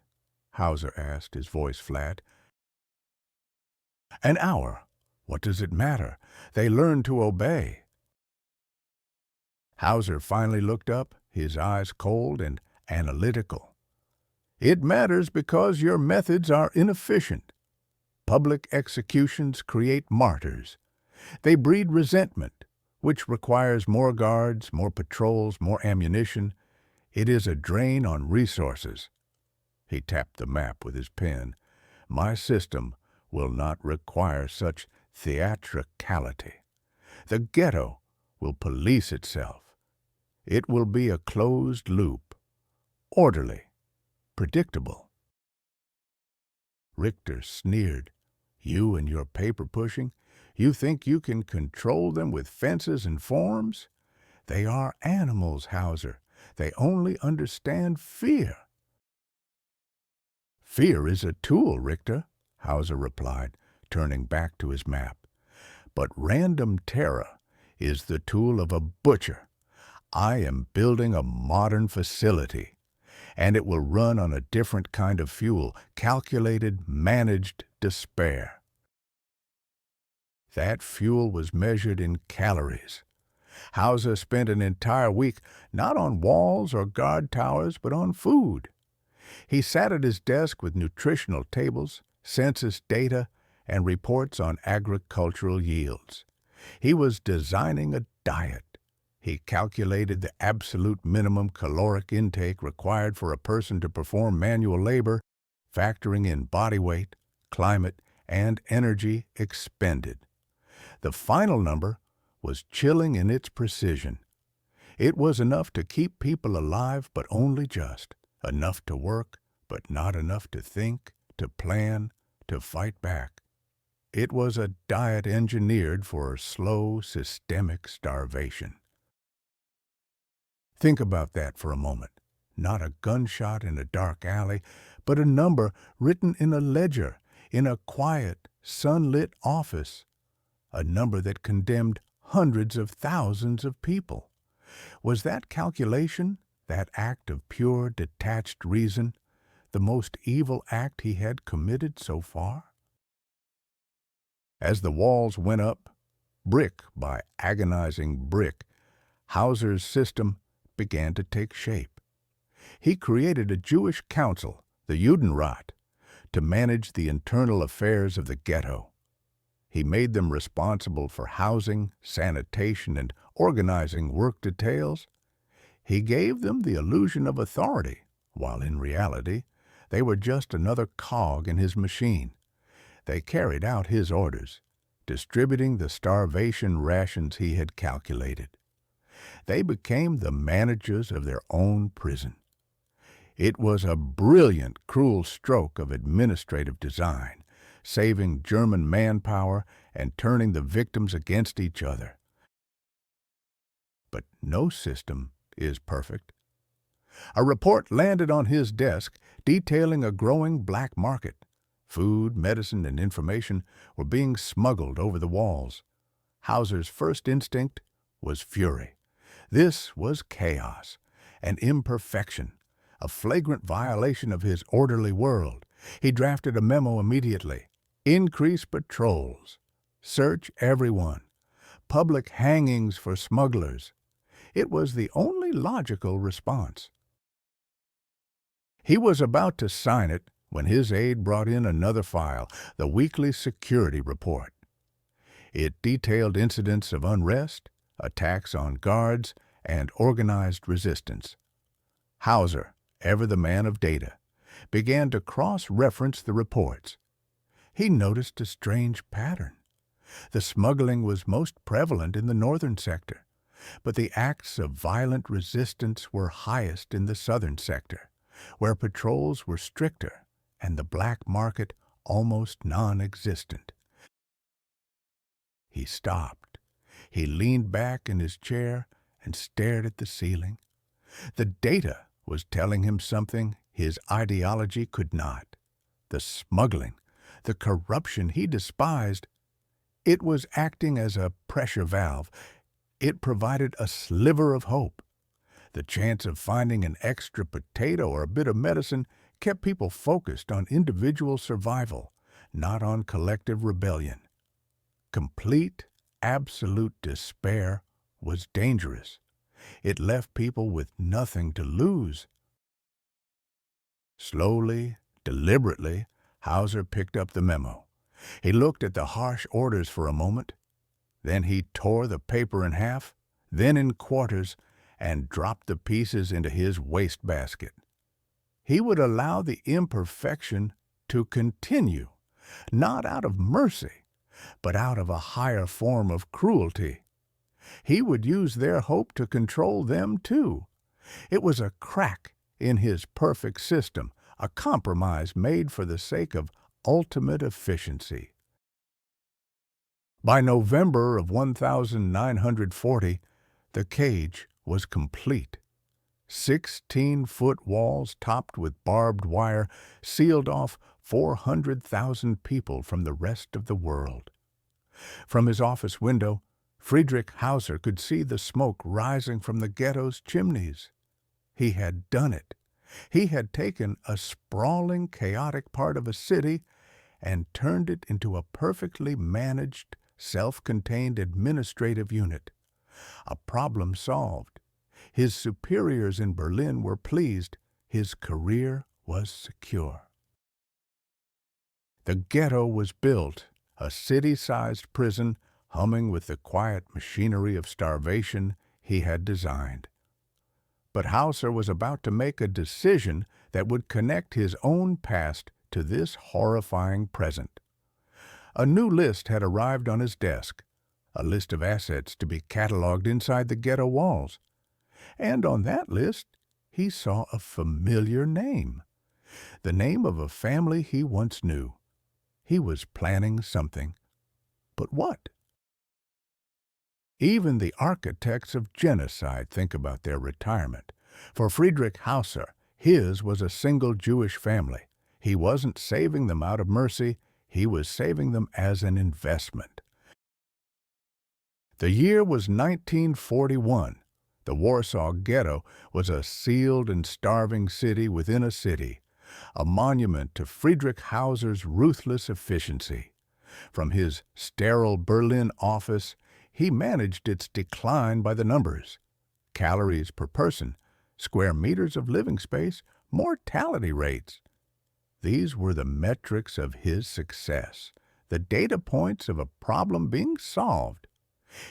Hauser asked, his voice flat. "An hour. What does it matter? They learn to obey." Hauser finally looked up, his eyes cold and analytical. "It matters because your methods are inefficient. Public executions create martyrs. They breed resentment, which requires more guards, more patrols, more ammunition. It is a drain on resources." He tapped the map with his pen. "My system will not require such theatricality. The ghetto will police itself. It will be a closed loop, orderly, predictable." Richter sneered. "You and your paper pushing, you think you can control them with fences and forms? They are animals, Hauser. They only understand fear." "Fear is a tool, Richter," Hauser replied, turning back to his map. "But random terror is the tool of a butcher. I am building a modern facility, and it will run on a different kind of fuel, calculated, managed despair." That fuel was measured in calories. Hauser spent an entire week not on walls or guard towers, but on food. He sat at his desk with nutritional tables, census data, and reports on agricultural yields. He was designing a diet. He calculated the absolute minimum caloric intake required for a person to perform manual labor, factoring in body weight, climate, and energy expended. The final number was chilling in its precision. It was enough to keep people alive, but only just. Enough to work, but not enough to think, to plan, to fight back. It was a diet engineered for slow, systemic starvation. Think about that for a moment. Not a gunshot in a dark alley, but a number written in a ledger, in a quiet, sunlit office. A number that condemned hundreds of thousands of people. Was that calculation, that act of pure, detached reason, the most evil act he had committed so far? As the walls went up, brick by agonizing brick, Hauser's system began to take shape. He created a Jewish council, the Judenrat, to manage the internal affairs of the ghetto. He made them responsible for housing, sanitation, and organizing work details. He gave them the illusion of authority, while in reality, they were just another cog in his machine. They carried out his orders, distributing the starvation rations he had calculated. They became the managers of their own prison. It was a brilliant, cruel stroke of administrative design, saving German manpower and turning the victims against each other. But no system is perfect. A report landed on his desk detailing a growing black market. Food, medicine, and information were being smuggled over the walls. Hauser's first instinct was fury. This was chaos, an imperfection, a flagrant violation of his orderly world. He drafted a memo immediately. Increase patrols. Search everyone. Public hangings for smugglers. It was the only logical response. He was about to sign it when his aide brought in another file, the weekly security report. It detailed incidents of unrest, attacks on guards, and organized resistance. Hauser, ever the man of data, began to cross-reference the reports. He noticed a strange pattern. The smuggling was most prevalent in the northern sector, but the acts of violent resistance were highest in the southern sector, where patrols were stricter and the black market almost non-existent. He stopped. He leaned back in his chair and stared at the ceiling. The data was telling him something his ideology could not. The smuggling, the corruption he despised, it was acting as a pressure valve. It provided a sliver of hope. The chance of finding an extra potato or a bit of medicine kept people focused on individual survival, not on collective rebellion. Complete, absolute despair was dangerous. It left people with nothing to lose. Slowly, deliberately, Hauser picked up the memo. He looked at the harsh orders for a moment. Then he tore the paper in half, then in quarters, and dropped the pieces into his wastebasket. He would allow the imperfection to continue, not out of mercy, but out of a higher form of cruelty. He would use their hope to control them too. It was a crack in his perfect system, a compromise made for the sake of ultimate efficiency. By November of 1940, the cage was complete. 16-foot walls topped with barbed wire sealed off 400,000 people from the rest of the world. From his office window, Friedrich Hauser could see the smoke rising from the ghetto's chimneys. He had done it. He had taken a sprawling, chaotic part of a city and turned it into a perfectly managed, self-contained administrative unit. A problem solved. His superiors in Berlin were pleased. His career was secure. The ghetto was built, a city-sized prison humming with the quiet machinery of starvation he had designed. But Hauser was about to make a decision that would connect his own past to this horrifying present. A new list had arrived on his desk, a list of assets to be cataloged inside the ghetto walls. And on that list, he saw a familiar name, the name of a family he once knew. He was planning something. But what? Even the architects of genocide think about their retirement. For Friedrich Hauser, his was a single Jewish family. He wasn't saving them out of mercy, he was saving them as an investment. The year was 1941. The Warsaw Ghetto was a sealed and starving city within a city, a monument to Friedrich Hauser's ruthless efficiency. From his sterile Berlin office, he managed its decline by the numbers: calories per person, square meters of living space, mortality rates. These were the metrics of his success, the data points of a problem being solved.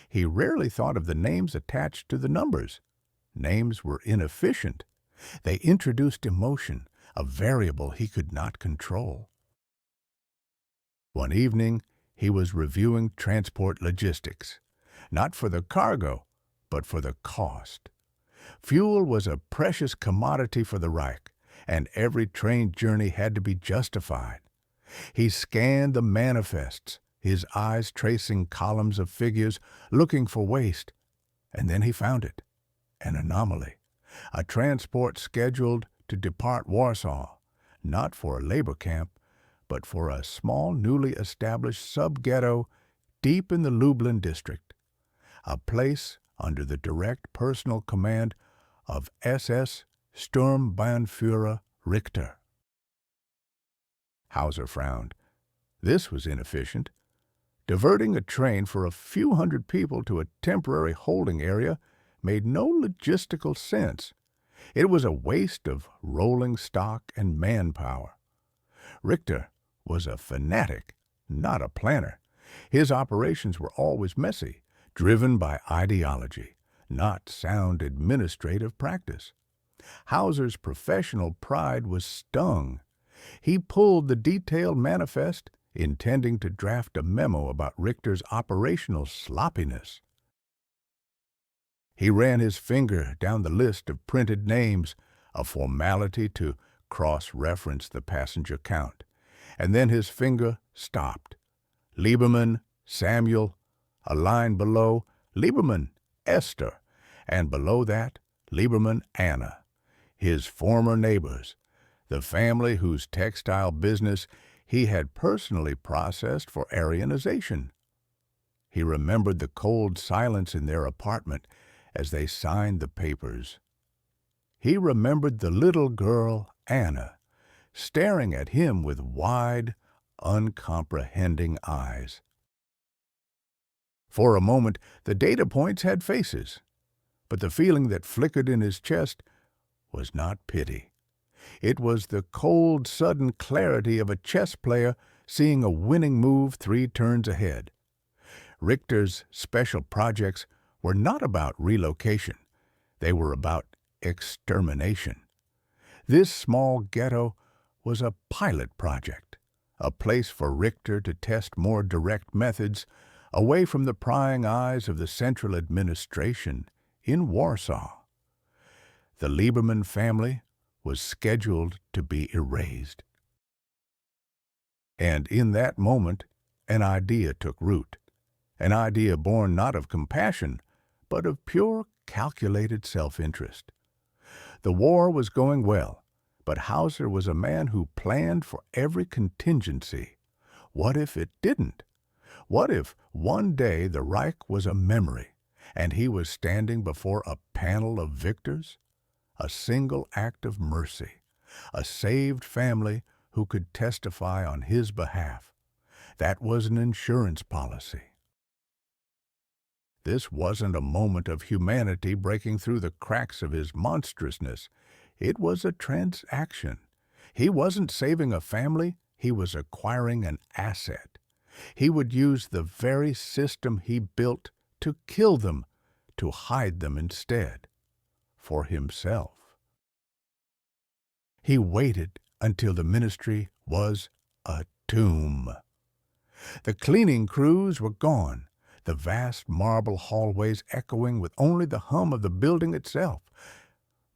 He rarely thought of the names attached to the numbers. Names were inefficient. They introduced emotion, a variable he could not control. One evening, he was reviewing transport logistics, not for the cargo, but for the cost. Fuel was a precious commodity for the Reich, and every train journey had to be justified. He scanned the manifests, his eyes tracing columns of figures, looking for waste. And then he found it, an anomaly, a transport scheduled to depart Warsaw, not for a labor camp, but for a small, newly established sub-ghetto deep in the Lublin district, a place under the direct personal command of SS Sturmbannführer Richter. Hauser frowned. This was inefficient. Diverting a train for a few hundred people to a temporary holding area made no logistical sense. It was a waste of rolling stock and manpower. Richter was a fanatic, not a planner. His operations were always messy, driven by ideology, not sound administrative practice. Hauser's professional pride was stung. He pulled the detailed manifest, intending to draft a memo about Richter's operational sloppiness. He ran his finger down the list of printed names, a formality to cross-reference the passenger count, and then his finger stopped. Lieberman, Samuel, a line below, Lieberman, Esther, and below that, Lieberman, Anna, his former neighbors, the family whose textile business he had personally processed for Aryanization. He remembered the cold silence in their apartment as they signed the papers. He remembered the little girl, Anna, staring at him with wide, uncomprehending eyes. For a moment, the data points had faces, but the feeling that flickered in his chest was not pity. It was the cold, sudden clarity of a chess player seeing a winning move 3 turns ahead. Richter's special projects were not about relocation. They were about extermination. This small ghetto was a pilot project, a place for Richter to test more direct methods away from the prying eyes of the central administration in Warsaw. The Lieberman family was scheduled to be erased. And in that moment, an idea took root, an idea born not of compassion, but of pure, calculated self-interest. The war was going well, but Hauser was a man who planned for every contingency. What if it didn't? What if one day the Reich was a memory, and he was standing before a panel of victors? A single act of mercy, a saved family who could testify on his behalf. That was an insurance policy. This wasn't a moment of humanity breaking through the cracks of his monstrousness. It was a transaction. He wasn't saving a family, he was acquiring an asset. He would use the very system he built to kill them, to hide them instead. For himself. He waited until the ministry was a tomb. The cleaning crews were gone, the vast marble hallways echoing with only the hum of the building itself.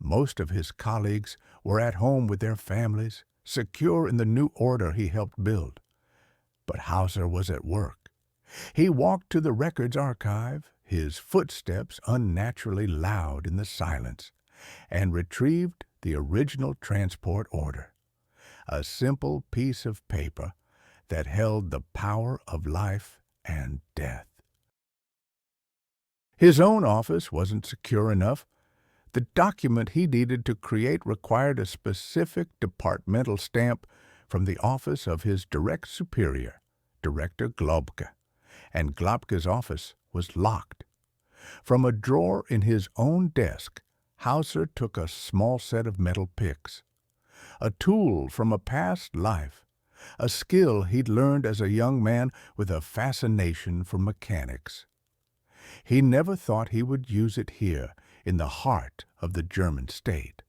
Most of his colleagues were at home with their families, secure in the new order he helped build. But Hauser was at work. He walked to the records archive, his footsteps unnaturally loud in the silence, and retrieved the original transport order, a simple piece of paper that held the power of life and death. His own office wasn't secure enough. The document he needed to create required a specific departmental stamp from the office of his direct superior, Director Globke, and Globke's office was locked. From a drawer in his own desk, Hauser took a small set of metal picks, a tool from a past life, a skill he'd learned as a young man with a fascination for mechanics. He never thought he would use it here in the heart of the German state.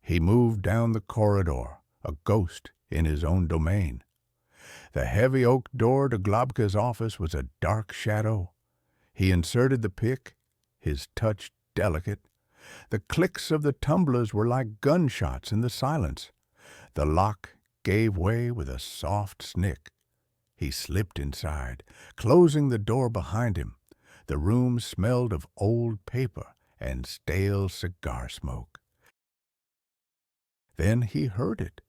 He moved down the corridor, a ghost in his own domain. The heavy oak door to Globke's office was a dark shadow. He inserted the pick, his touch delicate. The clicks of the tumblers were like gunshots in the silence. The lock gave way with a soft snick. He slipped inside, closing the door behind him. The room smelled of old paper and stale cigar smoke. Then he heard it.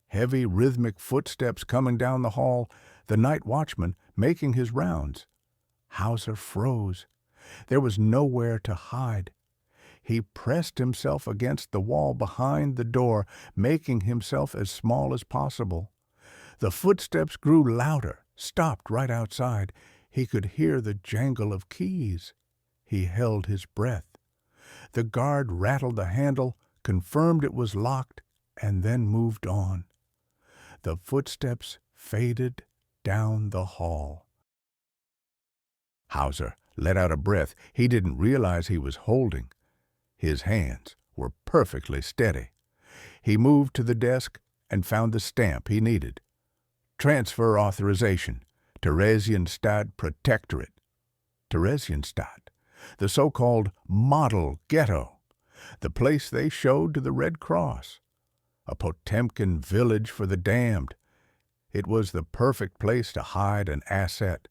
Heavy, rhythmic footsteps coming down the hall, the night watchman making his rounds. Hauser froze. There was nowhere to hide. He pressed himself against the wall behind the door, making himself as small as possible. The footsteps grew louder, stopped right outside. He could hear the jangle of keys. He held his breath. The guard rattled the handle, confirmed it was locked, and then moved on. The footsteps faded down the hall. Hauser let out a breath he didn't realize he was holding. His hands were perfectly steady. He moved to the desk and found the stamp he needed. Transfer authorization, Theresienstadt Protectorate. Theresienstadt, the so-called model ghetto, the place they showed to the Red Cross. A Potemkin village for the damned. It was the perfect place to hide an asset.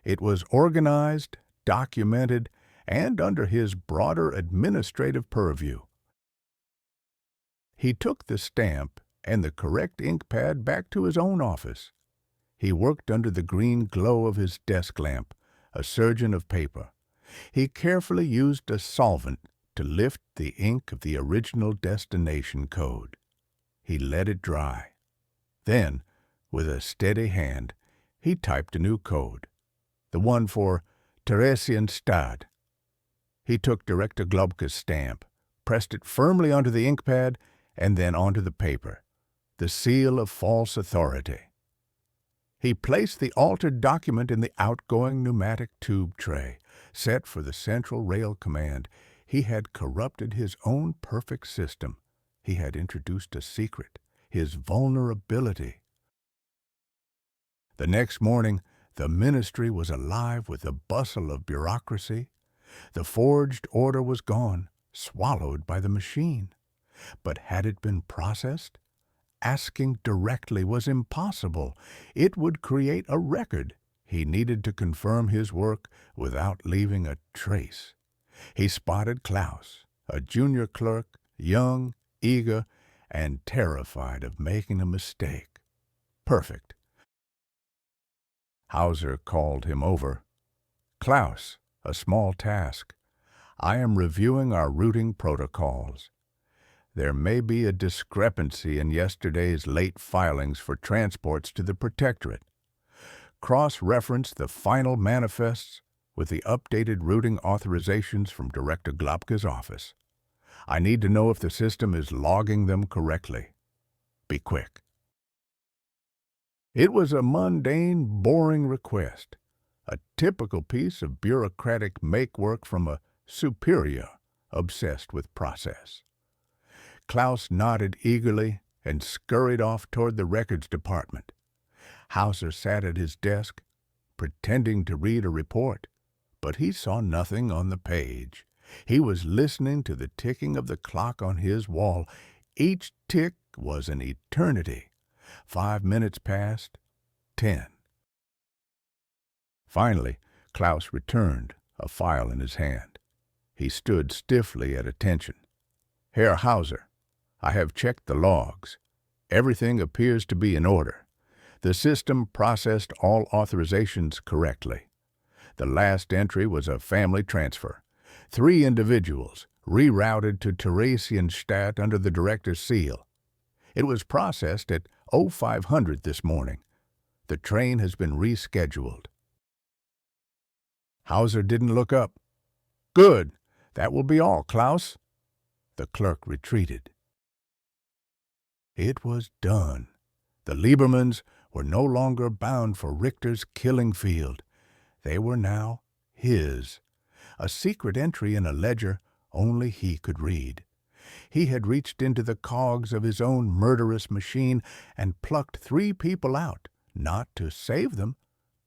It was organized, documented, and under his broader administrative purview. He took the stamp and the correct ink pad back to his own office. He worked under the green glow of his desk lamp, a surgeon of paper. He carefully used a solvent to lift the ink of the original destination code. He let it dry. Then, with a steady hand, he typed a new code, the one for Theresienstadt. He took Director Globke's stamp, pressed it firmly onto the ink pad, and then onto the paper, the seal of false authority. He placed the altered document in the outgoing pneumatic tube tray, set for the Central Rail Command. He had corrupted his own perfect system. He had introduced a secret, his vulnerability. The next morning, the ministry was alive with the bustle of bureaucracy. The forged order was gone, swallowed by the machine. But had it been processed? Asking directly was impossible. It would create a record. He needed to confirm his work without leaving a trace. He spotted Klaus, a junior clerk, young, eager, and terrified of making a mistake. Perfect. Hauser called him over. Klaus, a small task. I am reviewing our routing protocols. There may be a discrepancy in yesterday's late filings for transports to the Protectorate. Cross-reference the final manifests with the updated routing authorizations from Director Globke's office. I need to know if the system is logging them correctly. Be quick. It was a mundane, boring request, a typical piece of bureaucratic make-work from a superior obsessed with process. Klaus nodded eagerly and scurried off toward the records department. Hauser sat at his desk, pretending to read a report, but he saw nothing on the page. He was listening to the ticking of the clock on his wall. Each tick was an eternity. 5 minutes passed, 10. Finally, Klaus returned, a file in his hand. He stood stiffly at attention. Herr Hauser, I have checked the logs. Everything appears to be in order. The system processed all authorizations correctly. The last entry was a family transfer. 3 individuals rerouted to Theresienstadt under the director's seal. It was processed at 0500 this morning. The train has been rescheduled. Hauser didn't look up. Good. That will be all, Klaus. The clerk retreated. It was done. The Liebermans were no longer bound for Richter's killing field. They were now his. A secret entry in a ledger only he could read. He had reached into the cogs of his own murderous machine and plucked 3 people out, not to save them,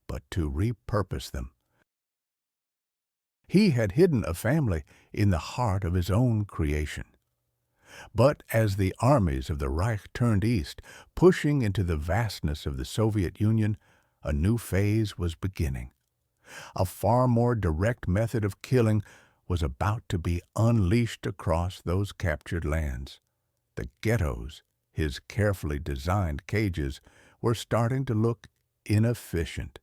but to repurpose them. He had hidden a family in the heart of his own creation. But as the armies of the Reich turned east, pushing into the vastness of the Soviet Union, a new phase was beginning. A far more direct method of killing was about to be unleashed across those captured lands. The ghettos, his carefully designed cages, were starting to look inefficient.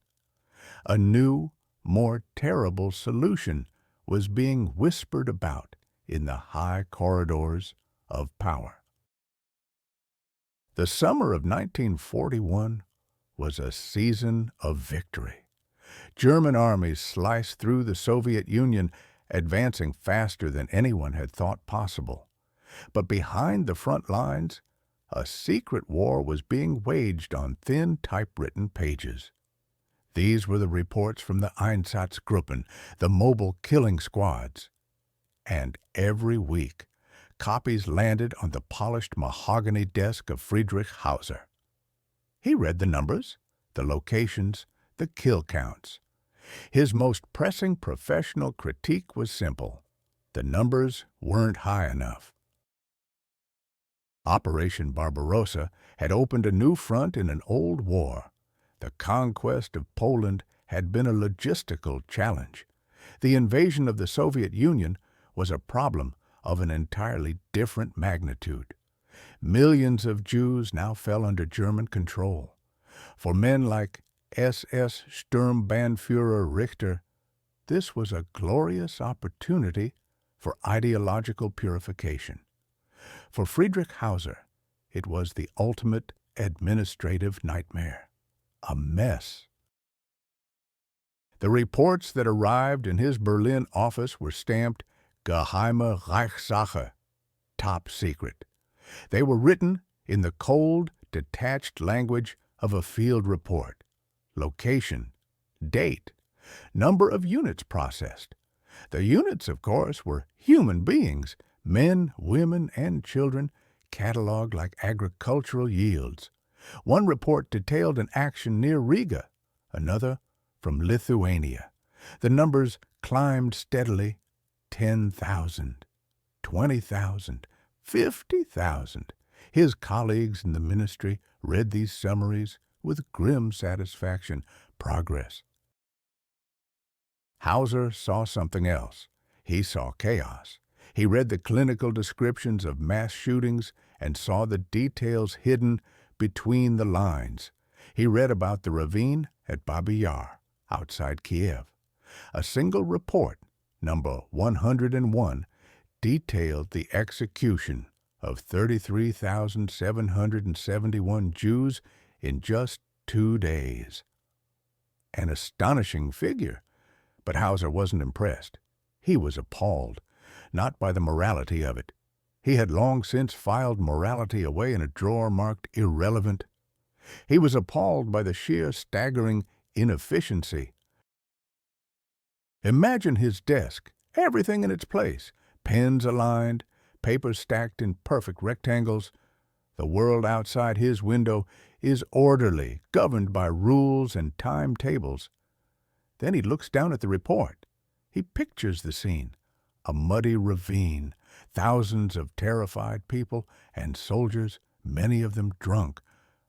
A new, more terrible solution was being whispered about in the high corridors of power. The summer of 1941 was a season of victory. German armies sliced through the Soviet Union, advancing faster than anyone had thought possible. But behind the front lines, a secret war was being waged on thin typewritten pages. These were the reports from the Einsatzgruppen, the mobile killing squads. And every week, copies landed on the polished mahogany desk of Friedrich Hauser. He read the numbers, the locations, the kill counts. His most pressing professional critique was simple. The numbers weren't high enough. Operation Barbarossa had opened a new front in an old war. The conquest of Poland had been a logistical challenge. The invasion of the Soviet Union was a problem of an entirely different magnitude. Millions of Jews now fell under German control. For men like SS Sturmbannführer Richter, this was a glorious opportunity for ideological purification. For Friedrich Hauser, it was the ultimate administrative nightmare. A mess. The reports that arrived in his Berlin office were stamped Geheime Reichssache, top secret. They were written in the cold, detached language of a field report. Location, date, number of units processed. The units, of course, were human beings, men, women, and children, cataloged like agricultural yields. One report detailed an action near Riga, another from Lithuania. The numbers climbed steadily: 10,000, 20,000, 50,000. His colleagues in the ministry read these summaries with grim satisfaction. Progress. Hauser saw something else. He saw chaos. He read the clinical descriptions of mass shootings and saw the details hidden between the lines. He read about the ravine at Babi Yar, outside Kiev. A single report, number 101, detailed the execution of 33,771 Jews in just 2 days. An astonishing figure, but Hauser wasn't impressed. He was appalled, not by the morality of it. He had long since filed morality away in a drawer marked irrelevant. He was appalled by the sheer staggering inefficiency. Imagine his desk, everything in its place, pens aligned, papers stacked in perfect rectangles. The world outside his window is orderly, governed by rules and timetables. Then he looks down at the report. He pictures the scene, a muddy ravine, thousands of terrified people and soldiers, many of them drunk,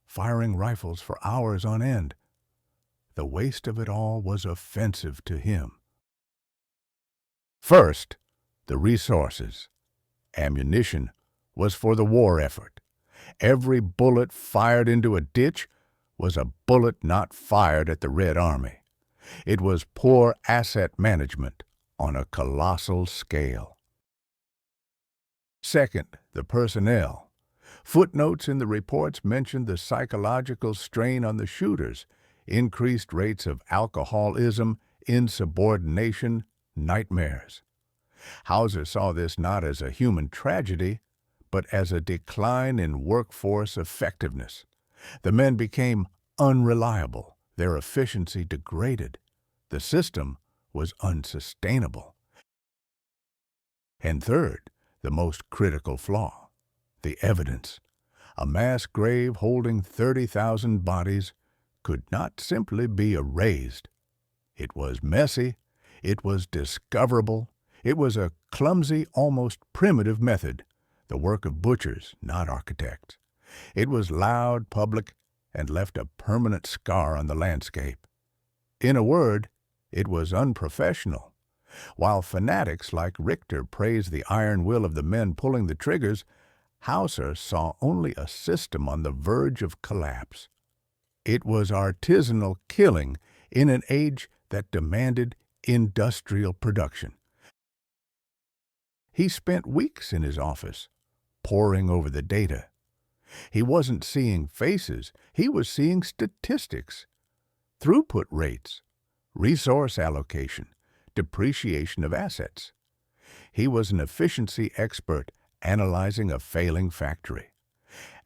firing rifles for hours on end. The waste of it all was offensive to him. First, the resources. Ammunition was for the war effort. Every bullet fired into a ditch was a bullet not fired at the Red Army. It was poor asset management on a colossal scale. Second, the personnel. Footnotes in the reports mentioned the psychological strain on the shooters, increased rates of alcoholism, insubordination, nightmares. Hauser saw this not as a human tragedy, but as a decline in workforce effectiveness. The men became unreliable, their efficiency degraded. The system was unsustainable. And third, the most critical flaw, the evidence. A mass grave holding 30,000 bodies could not simply be erased. It was messy, it was discoverable, it was a clumsy, almost primitive method, the work of butchers, not architects. It was loud, public, and left a permanent scar on the landscape. In a word, it was unprofessional. While fanatics like Richter praised the iron will of the men pulling the triggers, Hauser saw only a system on the verge of collapse. It was artisanal killing in an age that demanded industrial production. He spent weeks in his office, poring over the data. He wasn't seeing faces, he was seeing statistics, throughput rates, resource allocation, depreciation of assets. He was an efficiency expert analyzing a failing factory.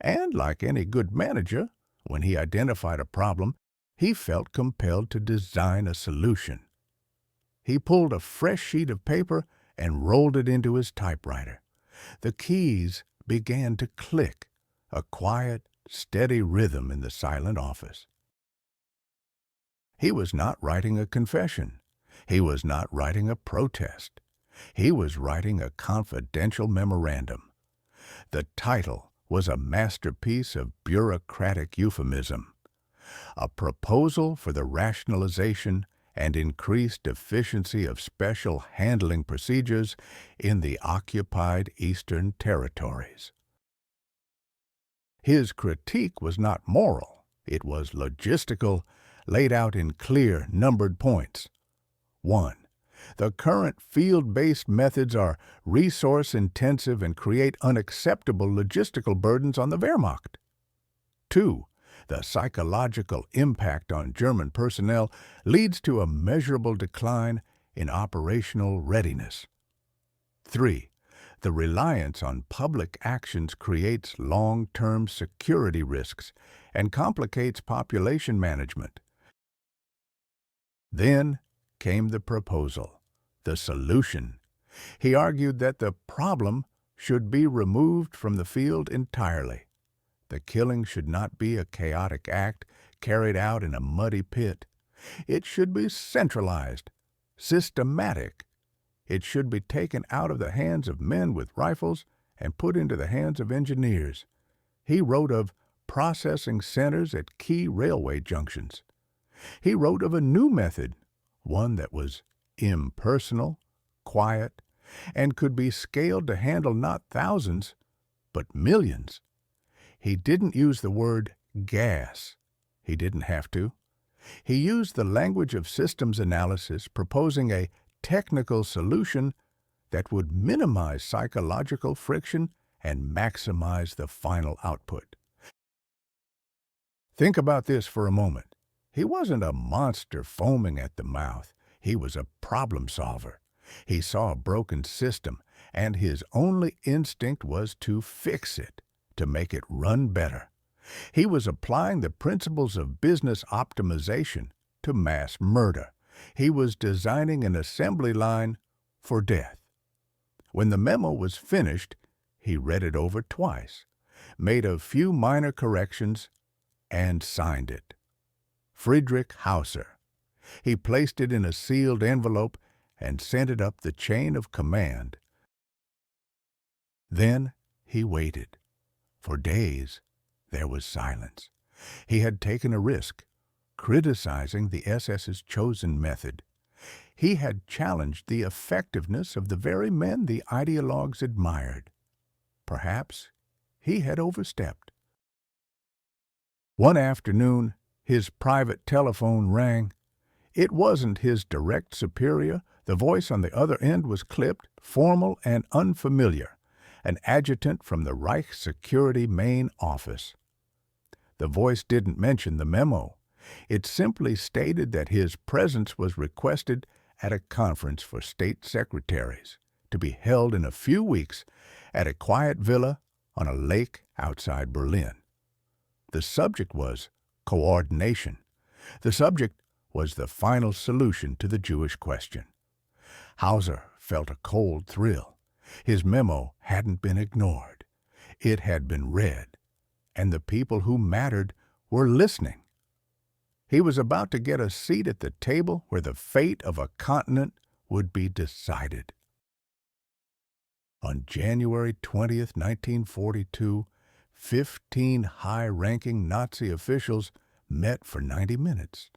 And like any good manager, when he identified a problem, he felt compelled to design a solution. He pulled a fresh sheet of paper and rolled it into his typewriter. The keys began to click, a quiet, steady rhythm in the silent office. He was not writing a confession. He was not writing a protest. He was writing a confidential memorandum. The title was a masterpiece of bureaucratic euphemism, a proposal for the rationalization and increased efficiency of special handling procedures in the occupied Eastern Territories. His critique was not moral, it was logistical, laid out in clear, numbered points. 1. The current field-based methods are resource-intensive and create unacceptable logistical burdens on the Wehrmacht. 2. The psychological impact on German personnel leads to a measurable decline in operational readiness. 3. The reliance on public actions creates long-term security risks and complicates population management. Then came the proposal, the solution. He argued that the problem should be removed from the field entirely. The killing should not be a chaotic act carried out in a muddy pit. It should be centralized, systematic. It should be taken out of the hands of men with rifles and put into the hands of engineers. He wrote of processing centers at key railway junctions. He wrote of a new method, one that was impersonal, quiet, and could be scaled to handle not thousands, but millions. He didn't use the word gas. He didn't have to. He used the language of systems analysis, proposing a technical solution that would minimize psychological friction and maximize the final output. Think about this for a moment. He wasn't a monster foaming at the mouth. He was a problem solver. He saw a broken system, and his only instinct was to fix it, to make it run better. He was applying the principles of business optimization to mass murder. He was designing an assembly line for death. When the memo was finished, he read it over twice, made a few minor corrections, and signed it. Friedrich Hauser. He placed it in a sealed envelope and sent it up the chain of command. Then he waited. For days, there was silence. He had taken a risk, criticizing the SS's chosen method. He had challenged the effectiveness of the very men the ideologues admired. Perhaps he had overstepped. One afternoon, his private telephone rang. It wasn't his direct superior. The voice on the other end was clipped, formal and unfamiliar, an adjutant from the Reich Security Main Office. The voice didn't mention the memo. It simply stated that his presence was requested at a conference for state secretaries to be held in a few weeks at a quiet villa on a lake outside Berlin. The subject was coordination. The subject was the final solution to the Jewish question. Hauser felt a cold thrill. His memo hadn't been ignored. It had been read, and the people who mattered were listening. He was about to get a seat at the table where the fate of a continent would be decided. On January 20th, 1942, 15 high-ranking Nazi officials met for 90 minutes.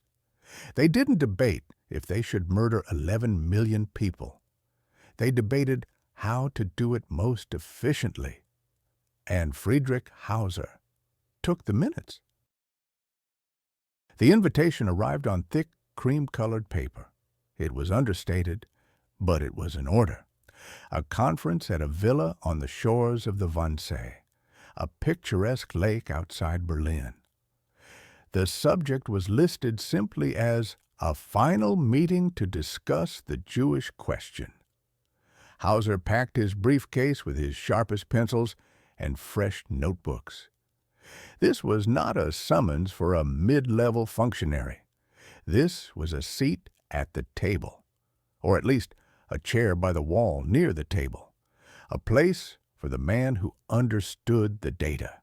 They didn't debate if they should murder 11 million people. They debated how to do it most efficiently. And Friedrich Hauser took the minutes. The invitation arrived on thick, cream-colored paper. It was understated, but it was in order. A conference at a villa on the shores of the Wannsee, a picturesque lake outside Berlin. The subject was listed simply as a final meeting to discuss the Jewish question. Hauser packed his briefcase with his sharpest pencils and fresh notebooks. This was not a summons for a mid-level functionary. This was a seat at the table, or at least a chair by the wall near the table, a place for the man who understood the data.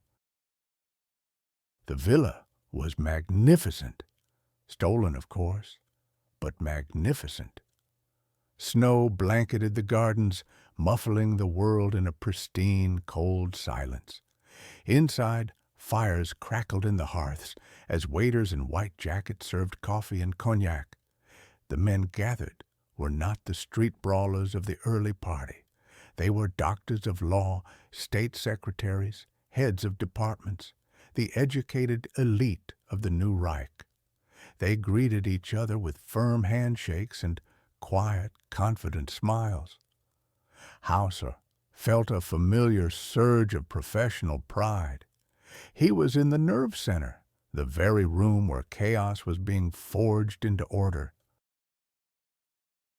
The villa was magnificent, stolen, of course, but magnificent. Snow blanketed the gardens, muffling the world in a pristine, cold silence. Inside, fires crackled in the hearths as waiters in white jackets served coffee and cognac. The men gathered were not the street brawlers of the early party. They were doctors of law, state secretaries, heads of departments, the educated elite of the new Reich. They greeted each other with firm handshakes and quiet, confident smiles. Hauser felt a familiar surge of professional pride. He was in the nerve center, the very room where chaos was being forged into order.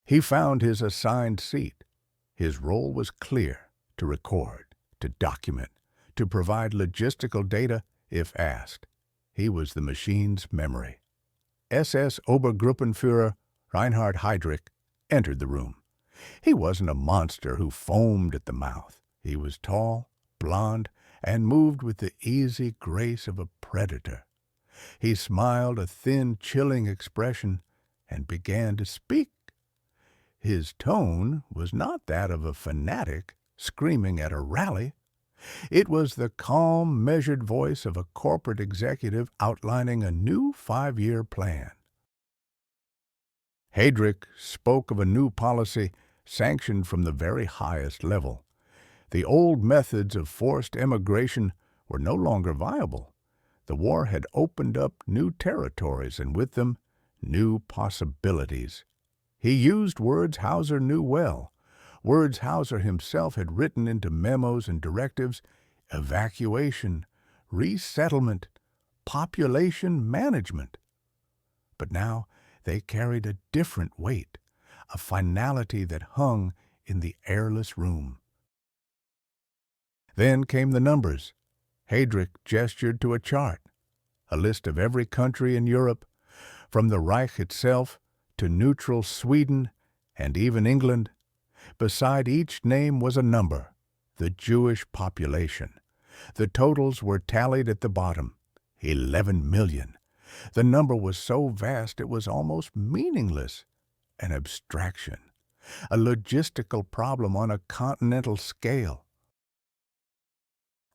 He found his assigned seat. His role was clear: to record, to document, to provide logistical data if asked. He was the machine's memory. SS Obergruppenführer Reinhard Heydrich entered the room. He wasn't a monster who foamed at the mouth. He was tall, blond, and moved with the easy grace of a predator. He smiled a thin, chilling expression and began to speak. His tone was not that of a fanatic screaming at a rally. It was the calm, measured voice of a corporate executive outlining a new 5-year plan. Heydrich spoke of a new policy sanctioned from the very highest level. The old methods of forced emigration were no longer viable. The war had opened up new territories and with them, new possibilities. He used words Hauser knew well, words Hauser himself had written into memos and directives: evacuation, resettlement, population management. But now they carried a different weight, a finality that hung in the airless room. Then came the numbers. Heydrich gestured to a chart, a list of every country in Europe, from the Reich itself to neutral Sweden and even England. Beside each name was a number, the Jewish population. The totals were tallied at the bottom: 11 million. The number was so vast it was almost meaningless, an abstraction, a logistical problem on a continental scale.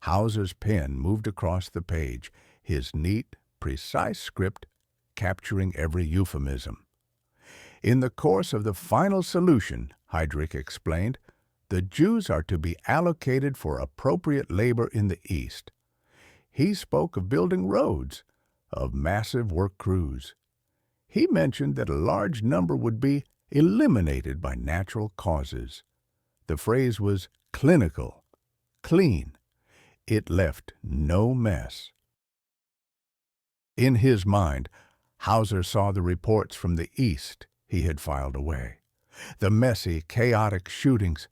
Hauser's pen moved across the page, his neat, precise script capturing every euphemism. In the course of the final solution, Heydrich explained, the Jews are to be allocated for appropriate labor in the East. He spoke of building roads, of massive work crews. He mentioned that a large number would be eliminated by natural causes. The phrase was clinical, clean. It left no mess. In his mind, Hauser saw the reports from the East he had filed away. The messy, chaotic shootings,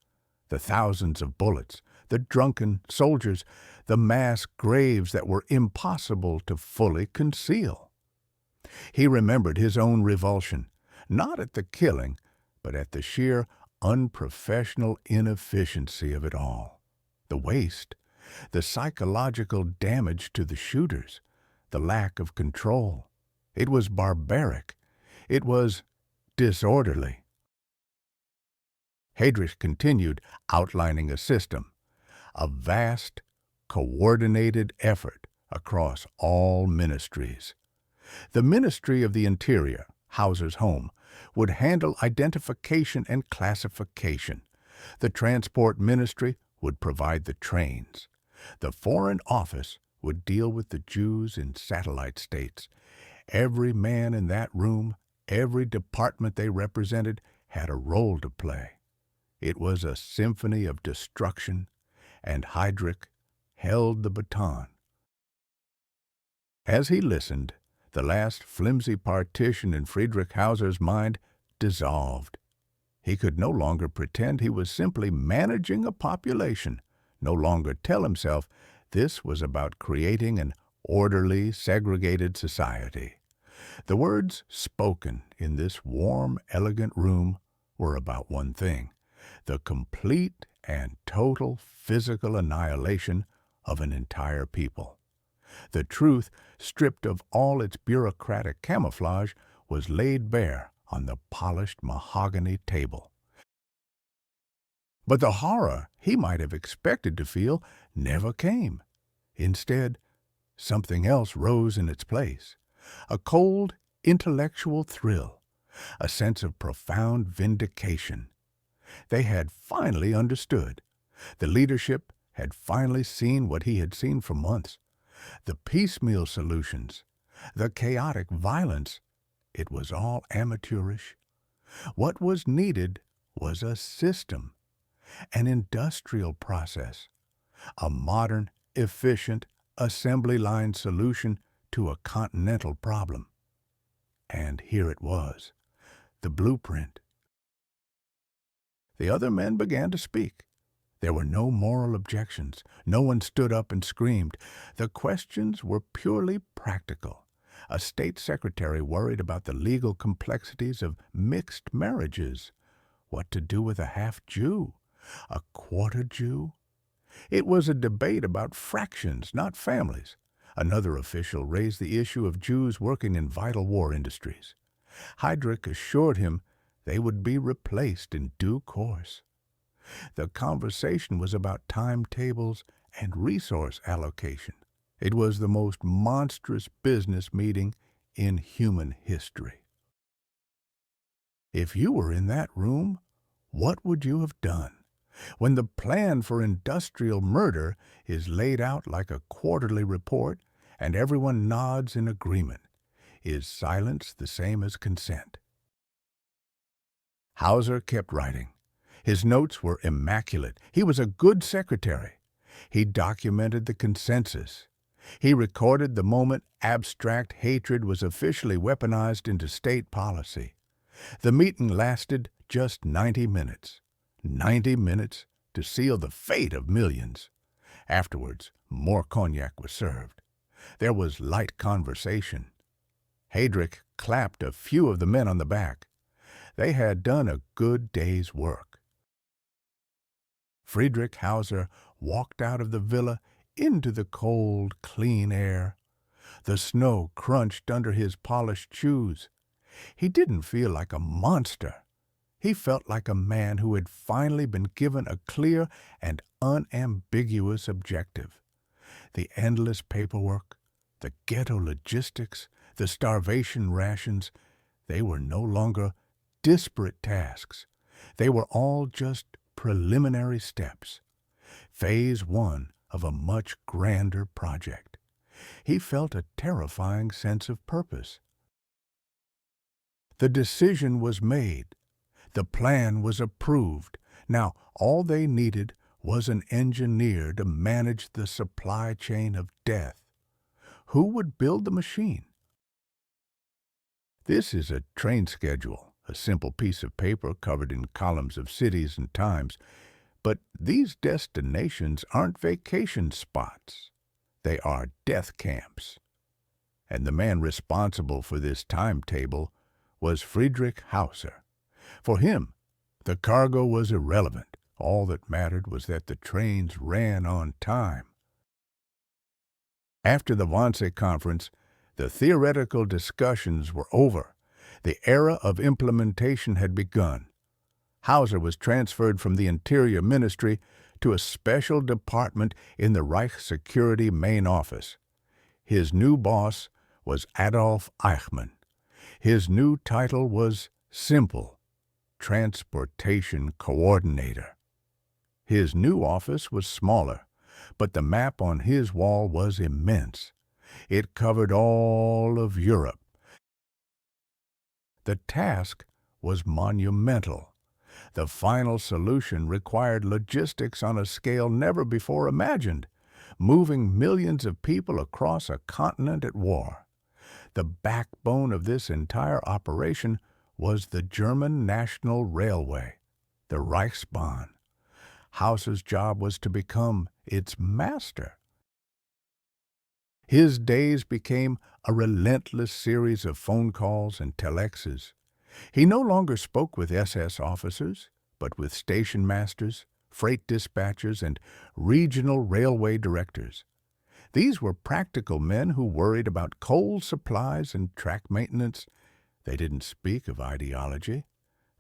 the thousands of bullets, the drunken soldiers, the mass graves that were impossible to fully conceal. He remembered his own revulsion, not at the killing, but at the sheer unprofessional inefficiency of it all. The waste, the psychological damage to the shooters, the lack of control. It was barbaric. It was disorderly. Friedrich continued outlining a system, a vast, coordinated effort across all ministries. The Ministry of the Interior, Hauser's home, would handle identification and classification. The Transport Ministry would provide the trains. The Foreign Office would deal with the Jews in satellite states. Every man in that room, every department they represented, had a role to play. It was a symphony of destruction, and Friedrich held the baton. As he listened, the last flimsy partition in Friedrich Hauser's mind dissolved. He could no longer pretend he was simply managing a population, no longer tell himself this was about creating an orderly, segregated society. The words spoken in this warm, elegant room were about one thing: the complete and total physical annihilation of an entire people. The truth, stripped of all its bureaucratic camouflage, was laid bare on the polished mahogany table. But the horror he might have expected to feel never came. Instead, something else rose in its place: a cold, intellectual thrill, a sense of profound vindication. They had finally understood. The leadership had finally seen what he had seen for months. The piecemeal solutions, the chaotic violence, it was all amateurish. What was needed was a system, an industrial process, a modern, efficient, assembly line solution to a continental problem. And here it was, the blueprint. The other men began to speak. There were no moral objections. No one stood up and screamed. The questions were purely practical. A state secretary worried about the legal complexities of mixed marriages. What to do with a half-Jew? A quarter Jew? It was a debate about fractions, not families. Another official raised the issue of Jews working in vital war industries. Friedrich assured him they would be replaced in due course. The conversation was about timetables and resource allocation. It was the most monstrous business meeting in human history. If you were in that room, what would you have done? When the plan for industrial murder is laid out like a quarterly report and everyone nods in agreement, is silence the same as consent? Hauser kept writing. His notes were immaculate. He was a good secretary. He documented the consensus. He recorded the moment abstract hatred was officially weaponized into state policy. The meeting lasted just 90 minutes. 90 minutes to seal the fate of millions. Afterwards, more cognac was served. There was light conversation. Friedrich clapped a few of the men on the back. They had done a good day's work. Friedrich Hauser walked out of the villa into the cold, clean air. The snow crunched under his polished shoes. He didn't feel like a monster. He felt like a man who had finally been given a clear and unambiguous objective. The endless paperwork, the ghetto logistics, the starvation rations, they were no longer disparate tasks. They were all just preliminary steps. Phase 1 of a much grander project. He felt a terrifying sense of purpose. The decision was made. The plan was approved. Now, all they needed was an engineer to manage the supply chain of death. Who would build the machine? This is a train schedule, a simple piece of paper covered in columns of cities and times. But these destinations aren't vacation spots. They are death camps. And the man responsible for this timetable was Friedrich Hauser. For him, the cargo was irrelevant. All that mattered was that the trains ran on time. After the Wannsee conference, the theoretical discussions were over. The era of implementation had begun. Hauser was transferred from the Interior Ministry to a special department in the Reich Security Main Office. His new boss was Adolf Eichmann. His new title was simple: Transportation Coordinator. His new office was smaller, but the map on his wall was immense. It covered all of Europe. The task was monumental. The final solution required logistics on a scale never before imagined, moving millions of people across a continent at war. The backbone of this entire operation was the German National Railway, the Reichsbahn. Hauser's job was to become its master. His days became a relentless series of phone calls and telexes. He no longer spoke with SS officers, but with station masters, freight dispatchers, and regional railway directors. These were practical men who worried about coal supplies and track maintenance. They didn't speak of ideology.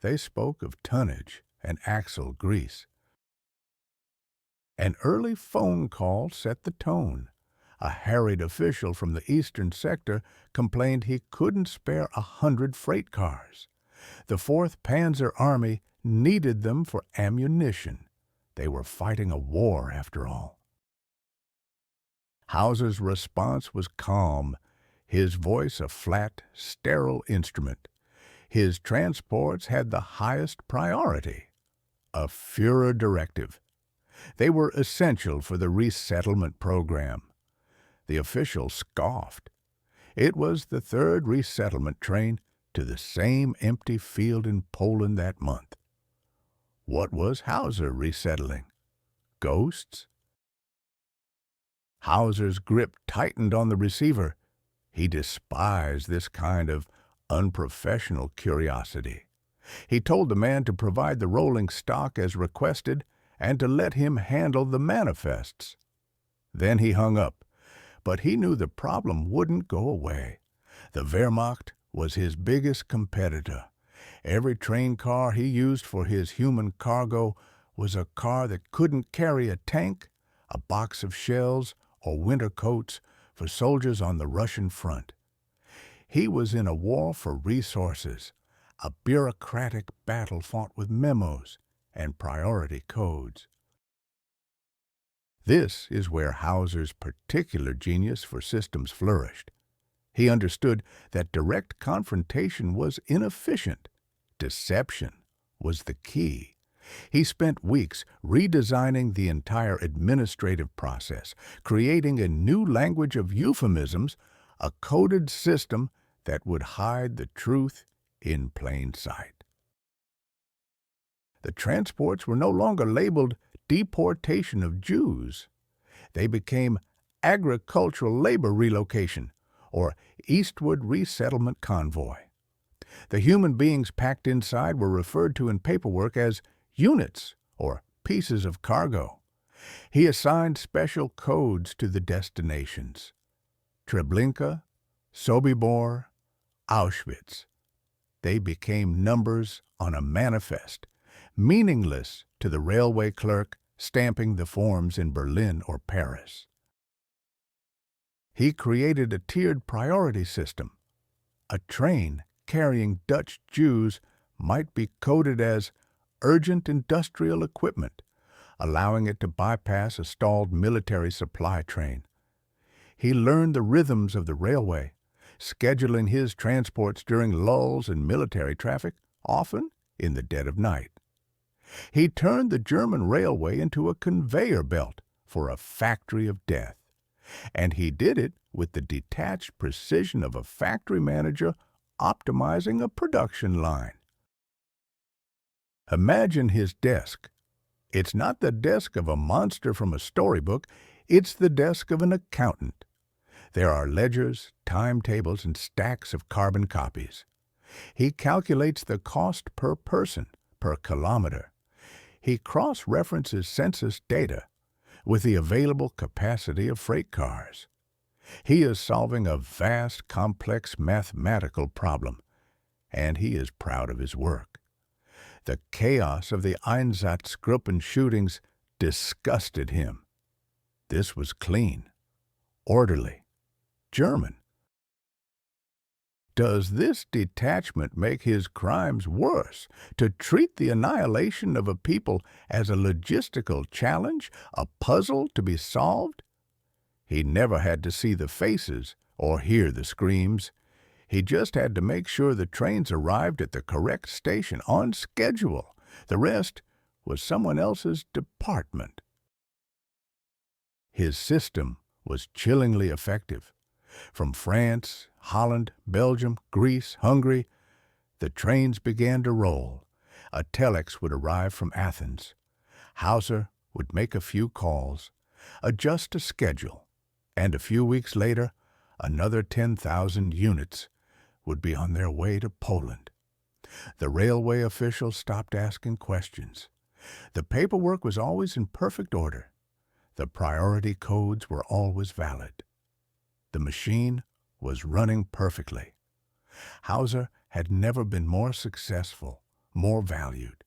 They spoke of tonnage and axle grease. An early phone call set the tone. A harried official from the eastern sector complained he couldn't spare 100 freight cars. The 4th Panzer Army needed them for ammunition. They were fighting a war, after all. Hauser's response was calm, his voice a flat, sterile instrument. His transports had the highest priority, a Führer directive. They were essential for the resettlement program. The official scoffed. It was the 3rd resettlement train to the same empty field in Poland that month. What was Hauser resettling? Ghosts? Hauser's grip tightened on the receiver. He despised this kind of unprofessional curiosity. He told the man to provide the rolling stock as requested and to let him handle the manifests. Then he hung up. But he knew the problem wouldn't go away. The Wehrmacht was his biggest competitor. Every train car he used for his human cargo was a car that couldn't carry a tank, a box of shells, or winter coats for soldiers on the Russian front. He was in a war for resources, a bureaucratic battle fought with memos and priority codes. This is where Hauser's particular genius for systems flourished. He understood that direct confrontation was inefficient. Deception was the key. He spent weeks redesigning the entire administrative process, creating a new language of euphemisms, a coded system that would hide the truth in plain sight. The transports were no longer labeled deportation of Jews. They became agricultural labor relocation, or eastward resettlement convoy. The human beings packed inside were referred to in paperwork as units, or pieces of cargo. He assigned special codes to the destinations: Treblinka, Sobibor, Auschwitz. They became numbers on a manifest, meaningless to the railway clerk stamping the forms in Berlin or Paris. He created a tiered priority system. A train carrying Dutch Jews might be coded as urgent industrial equipment, allowing it to bypass a stalled military supply train. He learned the rhythms of the railway, scheduling his transports during lulls in military traffic, often in the dead of night. He turned the German railway into a conveyor belt for a factory of death, and he did it with the detached precision of a factory manager optimizing a production line. Imagine his desk. It's not the desk of a monster from a storybook, it's the desk of an accountant. There are ledgers, timetables, and stacks of carbon copies. He calculates the cost per person, per kilometer. He cross-references census data with the available capacity of freight cars. He is solving a vast, complex mathematical problem, and he is proud of his work. The chaos of the Einsatzgruppen shootings disgusted him. This was clean, orderly, German. Does this detachment make his crimes worse? To treat the annihilation of a people as a logistical challenge, a puzzle to be solved? He never had to see the faces or hear the screams. He just had to make sure the trains arrived at the correct station on schedule. The rest was someone else's department. His system was chillingly effective. From France, Holland, Belgium, Greece, Hungary, the trains began to roll. A telex would arrive from Athens. Hauser would make a few calls, adjust a schedule, and a few weeks later, another 10,000 units would be on their way to Poland. The railway officials stopped asking questions. The paperwork was always in perfect order. The priority codes were always valid. The machine was running perfectly. Hauser had never been more successful, more valued.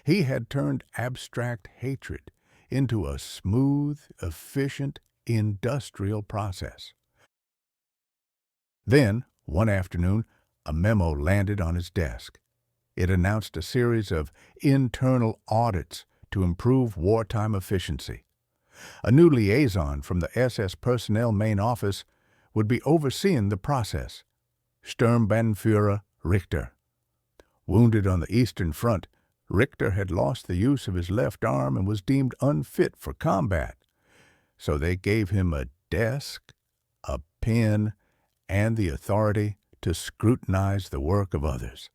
He had turned abstract hatred into a smooth, efficient, industrial process. Then, one afternoon, a memo landed on his desk. It announced a series of internal audits to improve wartime efficiency. A new liaison from the SS Personnel Main Office would be overseeing the process, Sturmbannführer Richter. Wounded on the Eastern Front, Richter had lost the use of his left arm and was deemed unfit for combat. So they gave him a desk, a pen, and the authority to scrutinize the work of others.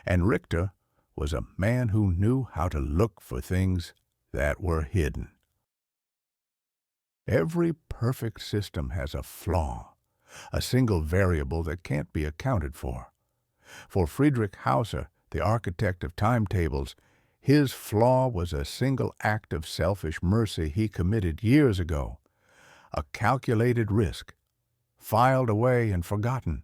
And Richter was a man who knew how to look for things that were hidden. Every perfect system has a flaw, a single variable that can't be accounted for. For Friedrich Hauser, the architect of timetables, his flaw was a single act of selfish mercy he committed years ago, a calculated risk, filed away and forgotten,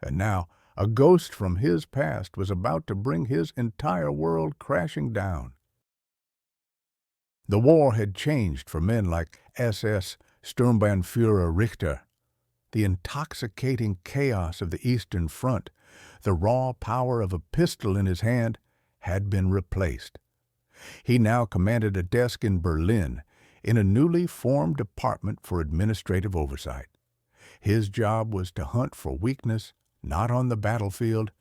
and now a ghost from his past was about to bring his entire world crashing down. The war had changed for men like SS Sturmbannführer Richter. The intoxicating chaos of the Eastern Front, the raw power of a pistol in his hand, had been replaced. He now commanded a desk in Berlin in a newly formed department for administrative oversight. His job was to hunt for weakness, not on the battlefield,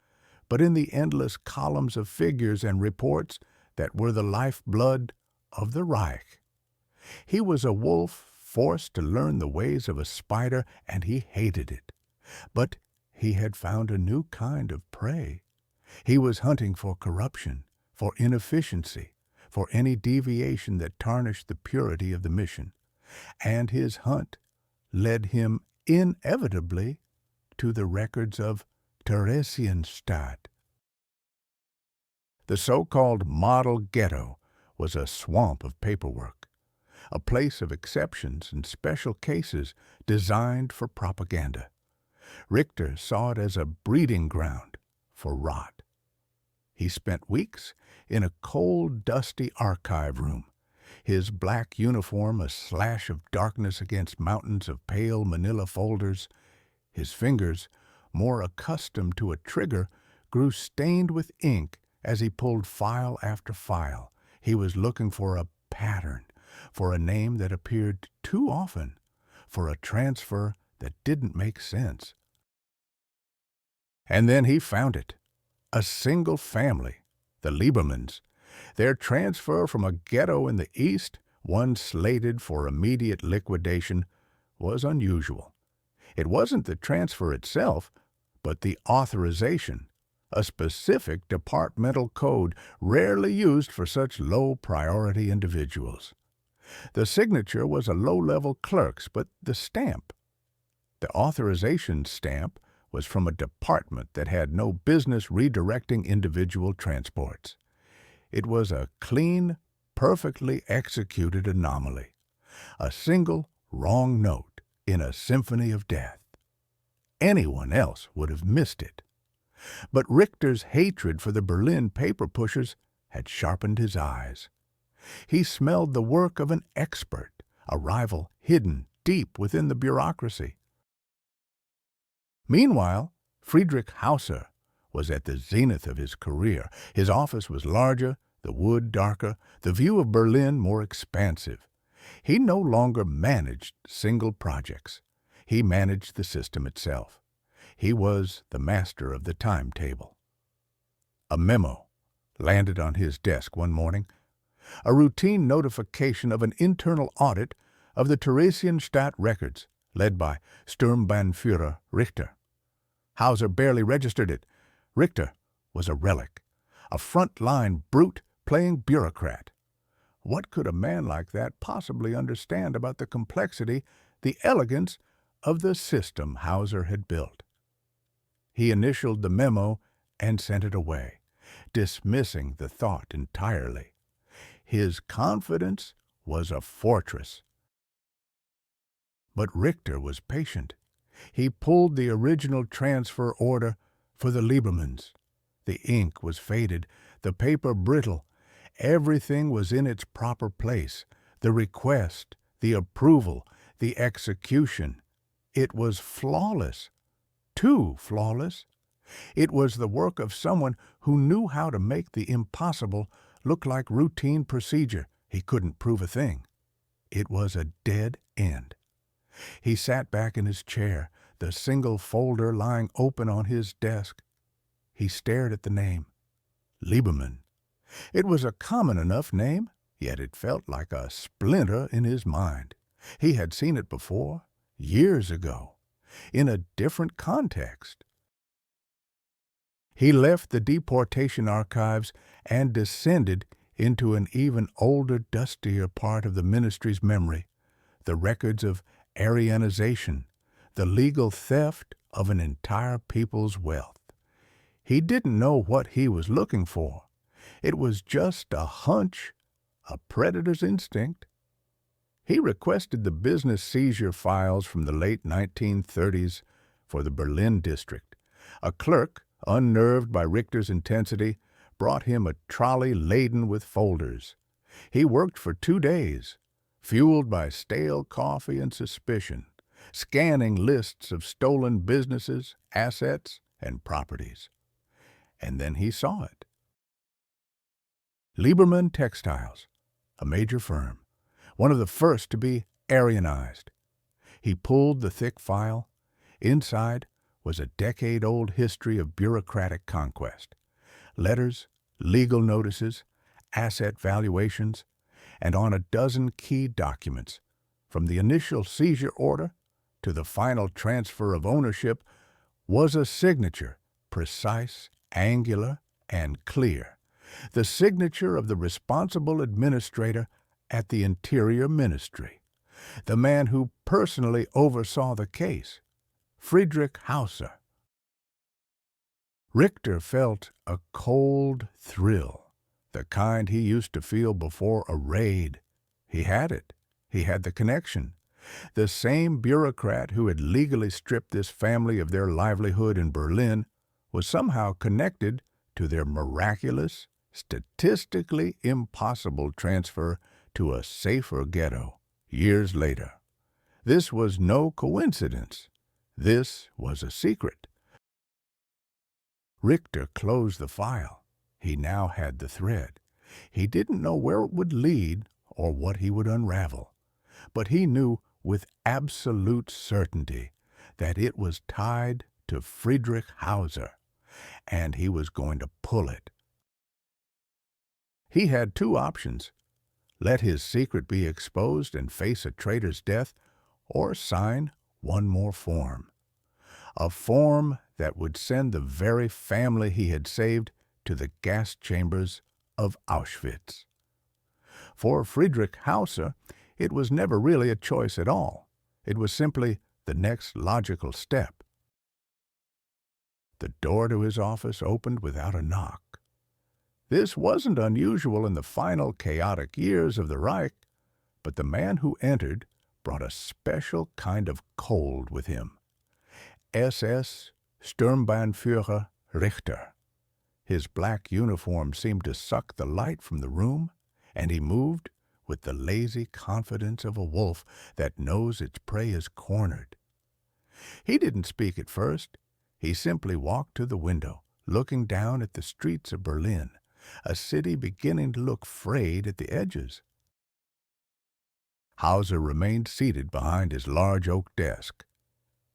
but in the endless columns of figures and reports that were the lifeblood of the Reich. He was a wolf forced to learn the ways of a spider, and he hated it. But he had found a new kind of prey. He was hunting for corruption, for inefficiency, for any deviation that tarnished the purity of the mission. And his hunt led him inevitably to the records of Theresienstadt. The so-called model ghetto was a swamp of paperwork, a place of exceptions and special cases designed for propaganda. Richter saw it as a breeding ground for rot. He spent weeks in a cold, dusty archive room, his black uniform a slash of darkness against mountains of pale manila folders. His fingers, more accustomed to a trigger, grew stained with ink as he pulled file after file. He was looking for a pattern, for a name that appeared too often, for a transfer that didn't make sense. And then he found it. A single family, the Liebermans. Their transfer from a ghetto in the east, one slated for immediate liquidation, was unusual. It wasn't the transfer itself, but the authorization, a specific departmental code rarely used for such low-priority individuals. The signature was a low-level clerk's, but the stamp, the authorization stamp, was from a department that had no business redirecting individual transports. It was a clean, perfectly executed anomaly, a single wrong note in a symphony of death. Anyone else would have missed it. But Richter's hatred for the Berlin paper pushers had sharpened his eyes. He smelled the work of an expert, a rival hidden deep within the bureaucracy. Meanwhile, Friedrich Hauser was at the zenith of his career. His office was larger, the wood darker, the view of Berlin more expansive. He no longer managed single projects. He managed the system itself. He was the master of the timetable. A memo landed on his desk one morning, a routine notification of an internal audit of the Theresienstadt records, led by Sturmbannführer Richter. Hauser barely registered it. Richter was a relic, a front-line brute playing bureaucrat. What could a man like that possibly understand about the complexity, the elegance of the system Hauser had built? He initialed the memo and sent it away, dismissing the thought entirely. His confidence was a fortress. But Richter was patient. He pulled the original transfer order for the Liebermans. The ink was faded, the paper brittle. Everything was in its proper place. The request, the approval, the execution. It was flawless. Too flawless. It was the work of someone who knew how to make the impossible look like routine procedure. He couldn't prove a thing. It was a dead end. He sat back in his chair, the single folder lying open on his desk. He stared at the name, Lieberman. It was a common enough name, yet it felt like a splinter in his mind. He had seen it before, years ago, in a different context. He left the deportation archives and descended into an even older, dustier part of the ministry's memory, the records of Aryanization, the legal theft of an entire people's wealth. He didn't know what he was looking for. It was just a hunch, a predator's instinct. He requested the business seizure files from the late 1930s for the Berlin district. A clerk, unnerved by Richter's intensity, brought him a trolley laden with folders. He worked for 2 days, fueled by stale coffee and suspicion, scanning lists of stolen businesses, assets, and properties. And then he saw it. Lieberman Textiles, a major firm, one of the first to be Aryanized. He pulled the thick file. Inside was a decade-old history of bureaucratic conquest. Letters, legal notices, asset valuations, and on a dozen key documents, from the initial seizure order to the final transfer of ownership, was a signature, precise, angular, and clear. The signature of the responsible administrator at the Interior Ministry, the man who personally oversaw the case, Friedrich Hauser. Richter felt a cold thrill, the kind he used to feel before a raid. He had it. He had the connection. The same bureaucrat who had legally stripped this family of their livelihood in Berlin was somehow connected to their miraculous, statistically impossible transfer to a safer ghetto years later. This was no coincidence. This was a secret. Richter closed the file. He now had the thread. He didn't know where it would lead or what he would unravel, but he knew with absolute certainty that it was tied to Friedrich Hauser, and he was going to pull it. He had two options: let his secret be exposed and face a traitor's death, or sign one more form. A form that would send the very family he had saved to the gas chambers of Auschwitz. For Friedrich Hauser, it was never really a choice at all. It was simply the next logical step. The door to his office opened without a knock. This wasn't unusual in the final chaotic years of the Reich, but the man who entered brought a special kind of cold with him. SS Sturmbannführer Richter. His black uniform seemed to suck the light from the room, and he moved with the lazy confidence of a wolf that knows its prey is cornered. He didn't speak at first. He simply walked to the window, looking down at the streets of Berlin, a city beginning to look frayed at the edges. Hauser remained seated behind his large oak desk,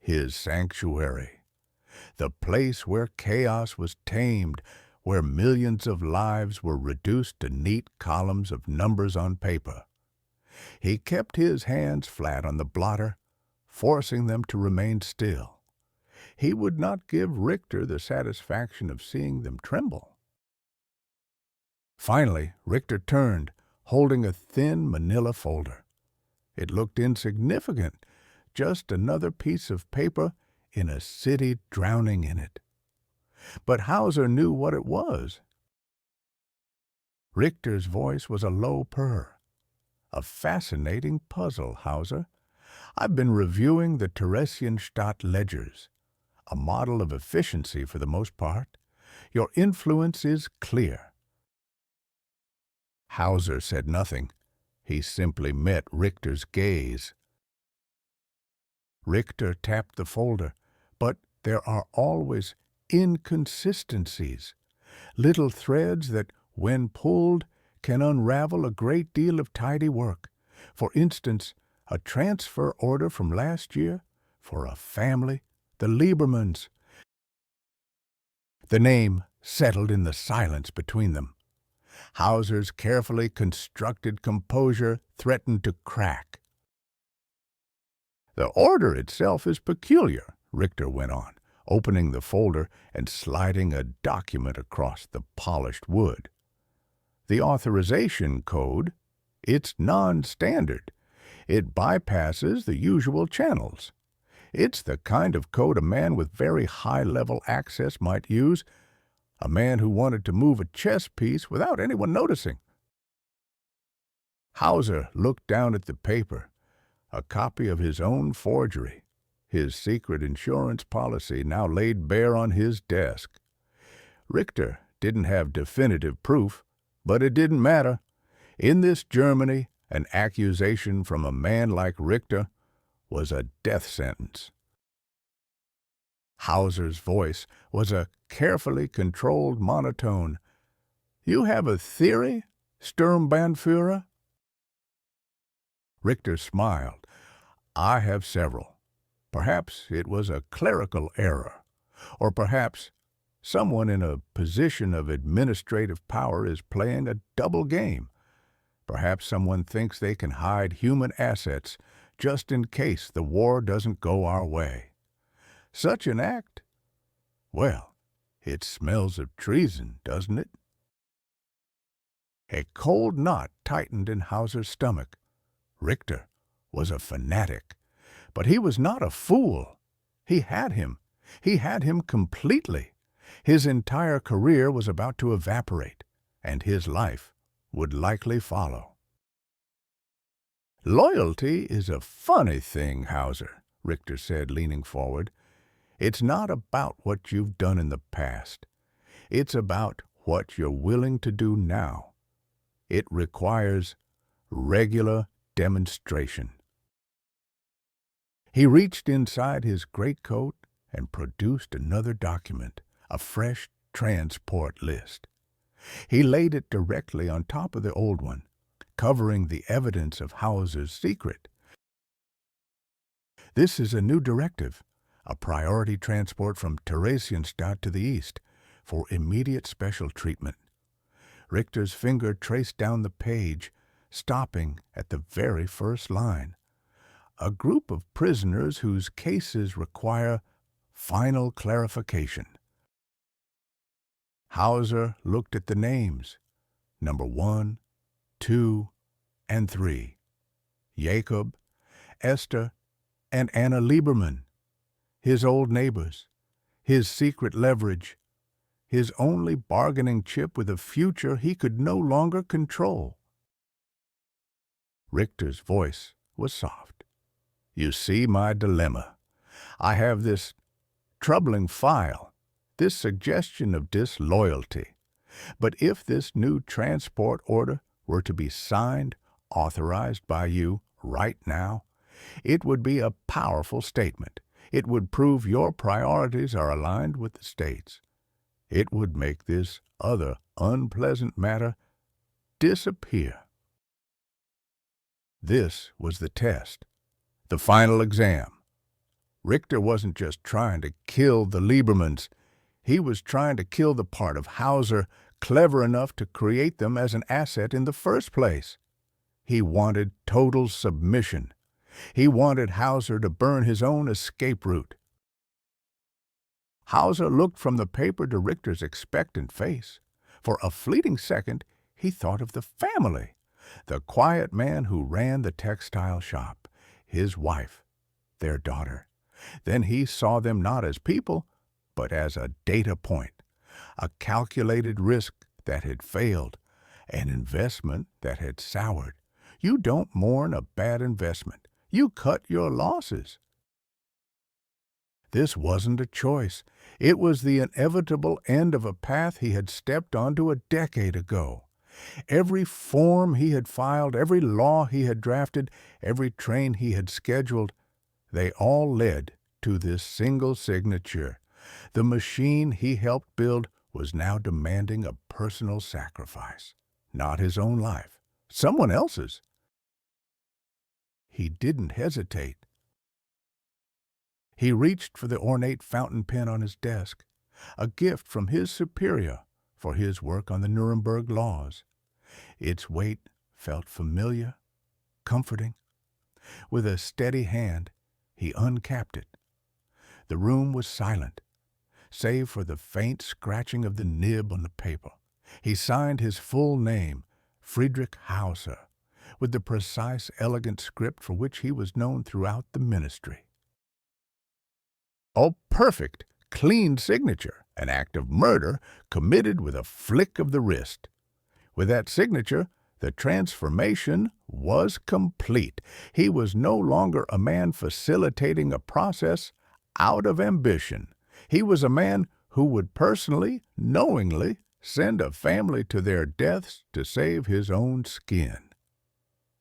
his sanctuary, the place where chaos was tamed, where millions of lives were reduced to neat columns of numbers on paper. He kept his hands flat on the blotter, forcing them to remain still. He would not give Richter the satisfaction of seeing them tremble. Finally, Richter turned, holding a thin manila folder. It looked insignificant, just another piece of paper in a city drowning in it. But Hauser knew what it was. Richter's voice was a low purr. A fascinating puzzle, Hauser. I've been reviewing the Theresienstadt ledgers, a model of efficiency for the most part. Your influence is clear. Hauser said nothing. He simply met Richter's gaze. Richter tapped the folder, but there are always inconsistencies, little threads that, when pulled, can unravel a great deal of tidy work. For instance, a transfer order from last year for a family, the Liebermans. The name settled in the silence between them. Hauser's carefully constructed composure threatened to crack. The order itself is peculiar, Richter went on, opening the folder and sliding a document across the polished wood. The authorization code, it's non-standard. It bypasses the usual channels. It's the kind of code a man with very high-level access might use, a man who wanted to move a chess piece without anyone noticing. Hauser looked down at the paper, a copy of his own forgery, his secret insurance policy now laid bare on his desk. Richter didn't have definitive proof, but it didn't matter. In this Germany, an accusation from a man like Richter was a death sentence. Hauser's voice was a carefully controlled monotone. You have a theory, Sturmbannführer? Richter smiled. I have several. Perhaps it was a clerical error, or perhaps someone in a position of administrative power is playing a double game. Perhaps someone thinks they can hide human assets just in case the war doesn't go our way. Such an act? Well, it smells of treason, doesn't it? A cold knot tightened in Hauser's stomach. Richter was a fanatic, but he was not a fool. He had him. He had him completely. His entire career was about to evaporate, and his life would likely follow. Loyalty is a funny thing, Hauser, Richter said, leaning forward. It's not about what you've done in the past. It's about what you're willing to do now. It requires regular demonstration. He reached inside his greatcoat and produced another document, a fresh transport list. He laid it directly on top of the old one, covering the evidence of Hauser's secret. This is a new directive, a priority transport from Theresienstadt to the east for immediate special treatment. Richter's finger traced down the page, stopping at the very first line. A group of prisoners whose cases require final clarification. Hauser looked at the names, number 1, 2, and 3. Jacob, Esther, and Anna Lieberman, his old neighbors, his secret leverage, his only bargaining chip with a future he could no longer control. Richter's voice was soft. You see my dilemma. I have this troubling file, this suggestion of disloyalty. But if this new transport order were to be signed, authorized by you right now, it would be a powerful statement. It would prove your priorities are aligned with the state's. It would make this other unpleasant matter disappear. This was the test, the final exam. Richter wasn't just trying to kill the Liebermans. He was trying to kill the part of Hauser clever enough to create them as an asset in the first place. He wanted total submission. He wanted Hauser to burn his own escape route. Hauser looked from the paper to Richter's expectant face. For a fleeting second, he thought of the family, the quiet man who ran the textile shop, his wife, their daughter. Then he saw them not as people, but as a data point, a calculated risk that had failed, an investment that had soured. You don't mourn a bad investment. You cut your losses. This wasn't a choice. It was the inevitable end of a path he had stepped onto a decade ago. Every form he had filed, every law he had drafted, every train he had scheduled, they all led to this single signature. The machine he helped build was now demanding a personal sacrifice. Not his own life, someone else's. He didn't hesitate. He reached for the ornate fountain pen on his desk, a gift from his superior for his work on the Nuremberg Laws. Its weight felt familiar, comforting. With a steady hand, he uncapped it. The room was silent, save for the faint scratching of the nib on the paper. He signed his full name, Friedrich Hauser, with the precise, elegant script for which he was known throughout the ministry. A perfect, clean signature, an act of murder committed with a flick of the wrist. With that signature, the transformation was complete. He was no longer a man facilitating a process out of ambition. He was a man who would personally, knowingly, send a family to their deaths to save his own skin.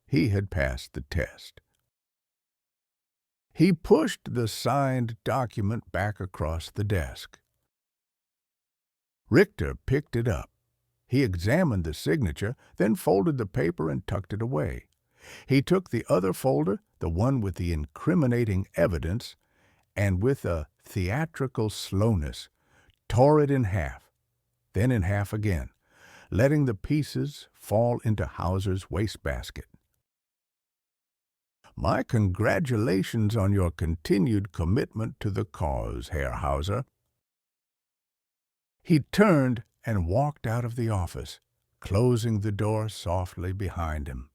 He had passed the test. He pushed the signed document back across the desk. Richter picked it up. He examined the signature, then folded the paper and tucked it away. He took the other folder, the one with the incriminating evidence, and with a theatrical slowness, tore it in half, then in half again, letting the pieces fall into Hauser's wastebasket. My congratulations on your continued commitment to the cause, Herr Hauser. He turned and walked out of the office, closing the door softly behind him.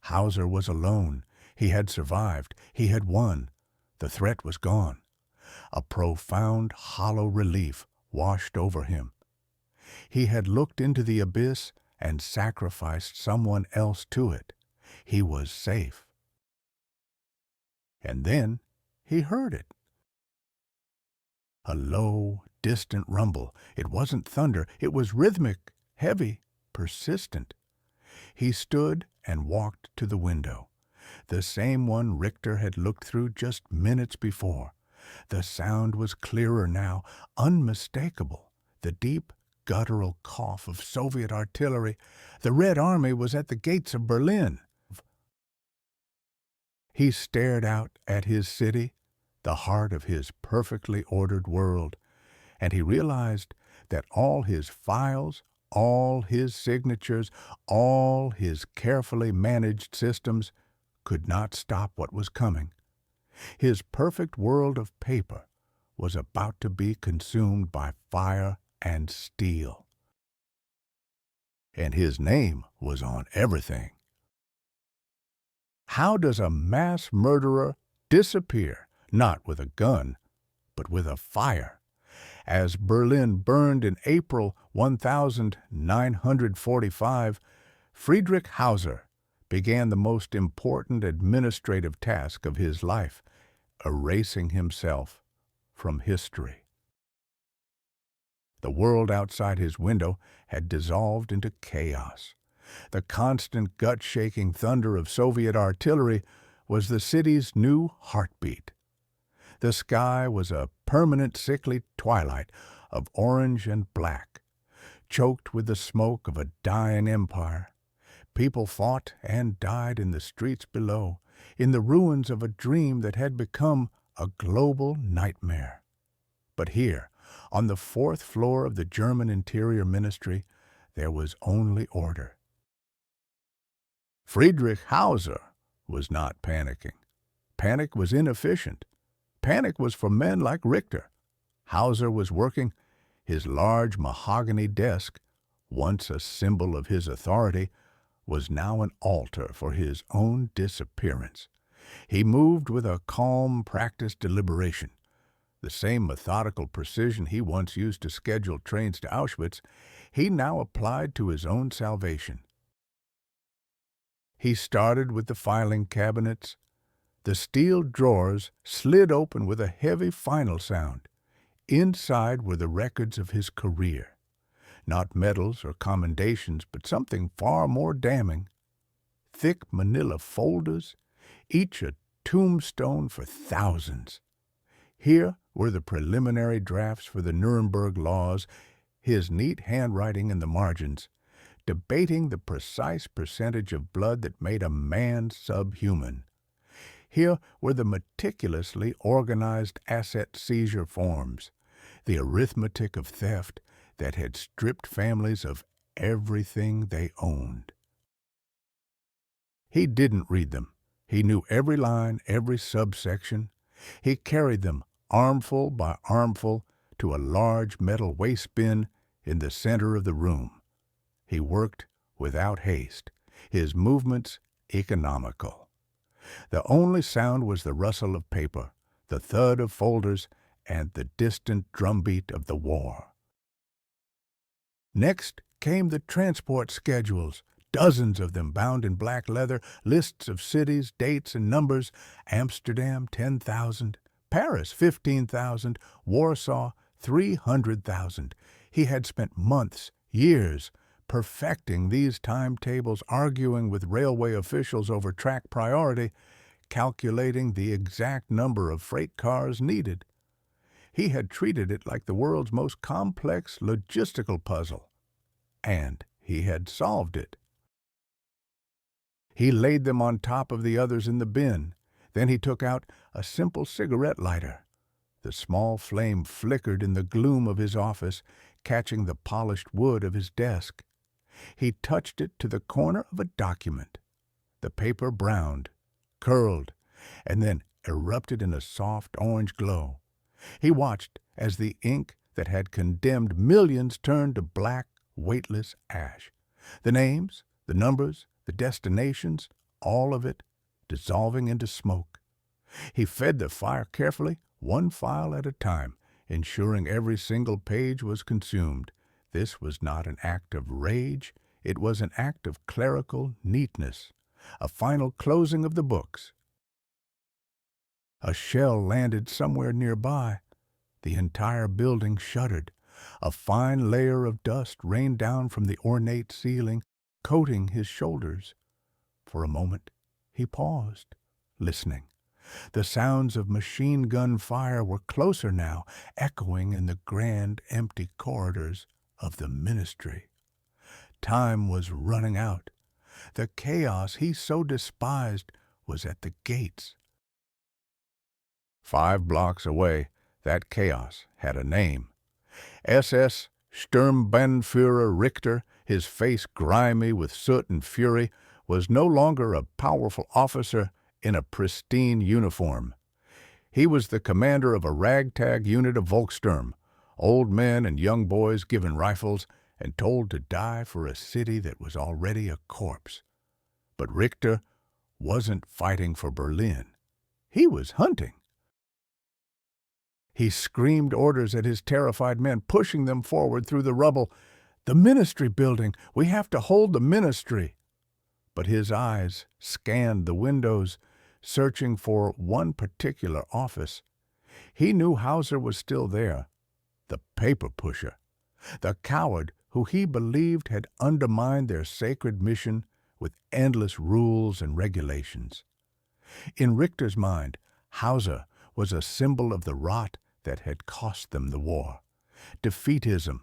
Hauser was alone. He had survived. He had won. The threat was gone. A profound, hollow relief washed over him. He had looked into the abyss and sacrificed someone else to it. He was safe. And then he heard it. A low, distant rumble. It wasn't thunder. It was rhythmic, heavy, persistent. He stood and walked to the window, the same one Richter had looked through just minutes before. The sound was clearer now, unmistakable. The deep, guttural cough of Soviet artillery. The Red Army was at the gates of Berlin. He stared out at his city, the heart of his perfectly ordered world, and he realized that all his files, all his signatures, all his carefully managed systems could not stop what was coming. His perfect world of paper was about to be consumed by fire and steel. And his name was on everything. How does a mass murderer disappear, not with a gun, but with a fire? As Berlin burned in April 1945, Friedrich Hauser began the most important administrative task of his life, erasing himself from history. The world outside his window had dissolved into chaos. The constant gut-shaking thunder of Soviet artillery was the city's new heartbeat. The sky was a permanent sickly twilight of orange and black, choked with the smoke of a dying empire. People fought and died in the streets below, in the ruins of a dream that had become a global nightmare. But here, on the 4th floor of the German Interior Ministry, there was only order. Friedrich Hauser was not panicking. Panic was inefficient. Panic was for men like Richter. Hauser was working. His large mahogany desk, once a symbol of his authority, was now an altar for his own disappearance. He moved with a calm, practiced deliberation. The same methodical precision he once used to schedule trains to Auschwitz, he now applied to his own salvation. He started with the filing cabinets. The steel drawers slid open with a heavy final sound. Inside were the records of his career. Not medals or commendations, but something far more damning. Thick manila folders, each a tombstone for thousands. Here were the preliminary drafts for the Nuremberg Laws, his neat handwriting in the margins, debating the precise percentage of blood that made a man subhuman. Here were the meticulously organized asset seizure forms, the arithmetic of theft that had stripped families of everything they owned. He didn't read them. He knew every line, every subsection. He carried them, armful by armful, to a large metal waste bin in the center of the room. He worked without haste, his movements economical. The only sound was the rustle of paper, the thud of folders, and the distant drumbeat of the war. Next came the transport schedules, dozens of them bound in black leather, lists of cities, dates, and numbers. Amsterdam, 10,000. Paris, 15,000. Warsaw, 300,000. He had spent months, years, perfecting these timetables, arguing with railway officials over track priority, calculating the exact number of freight cars needed. He had treated it like the world's most complex logistical puzzle, and he had solved it. He laid them on top of the others in the bin. Then he took out a simple cigarette lighter. The small flame flickered in the gloom of his office, catching the polished wood of his desk. He touched it to the corner of a document. The paper browned, curled, and then erupted in a soft orange glow. He watched as the ink that had condemned millions turned to black, weightless ash. The names, the numbers, the destinations, all of it dissolving into smoke. He fed the fire carefully, one file at a time, ensuring every single page was consumed. This was not an act of rage, it was an act of clerical neatness, a final closing of the books. A shell landed somewhere nearby. The entire building shuddered. A fine layer of dust rained down from the ornate ceiling, coating his shoulders. For a moment he paused, listening. The sounds of machine gun fire were closer now, echoing in the grand, empty corridors of the ministry. Time was running out. The chaos he so despised was at the gates. 5 blocks away, that chaos had a name. SS Sturmbannführer Richter, his face grimy with soot and fury, was no longer a powerful officer in a pristine uniform. He was the commander of a ragtag unit of Volkssturm, old men and young boys given rifles and told to die for a city that was already a corpse. But Richter wasn't fighting for Berlin. He was hunting. He screamed orders at his terrified men, pushing them forward through the rubble. "The ministry building! We have to hold the ministry!" But his eyes scanned the windows, searching for one particular office. He knew Hauser was still there, the paper pusher, the coward who he believed had undermined their sacred mission with endless rules and regulations. In Richter's mind, Hauser was a symbol of the rot that had cost them the war, defeatism,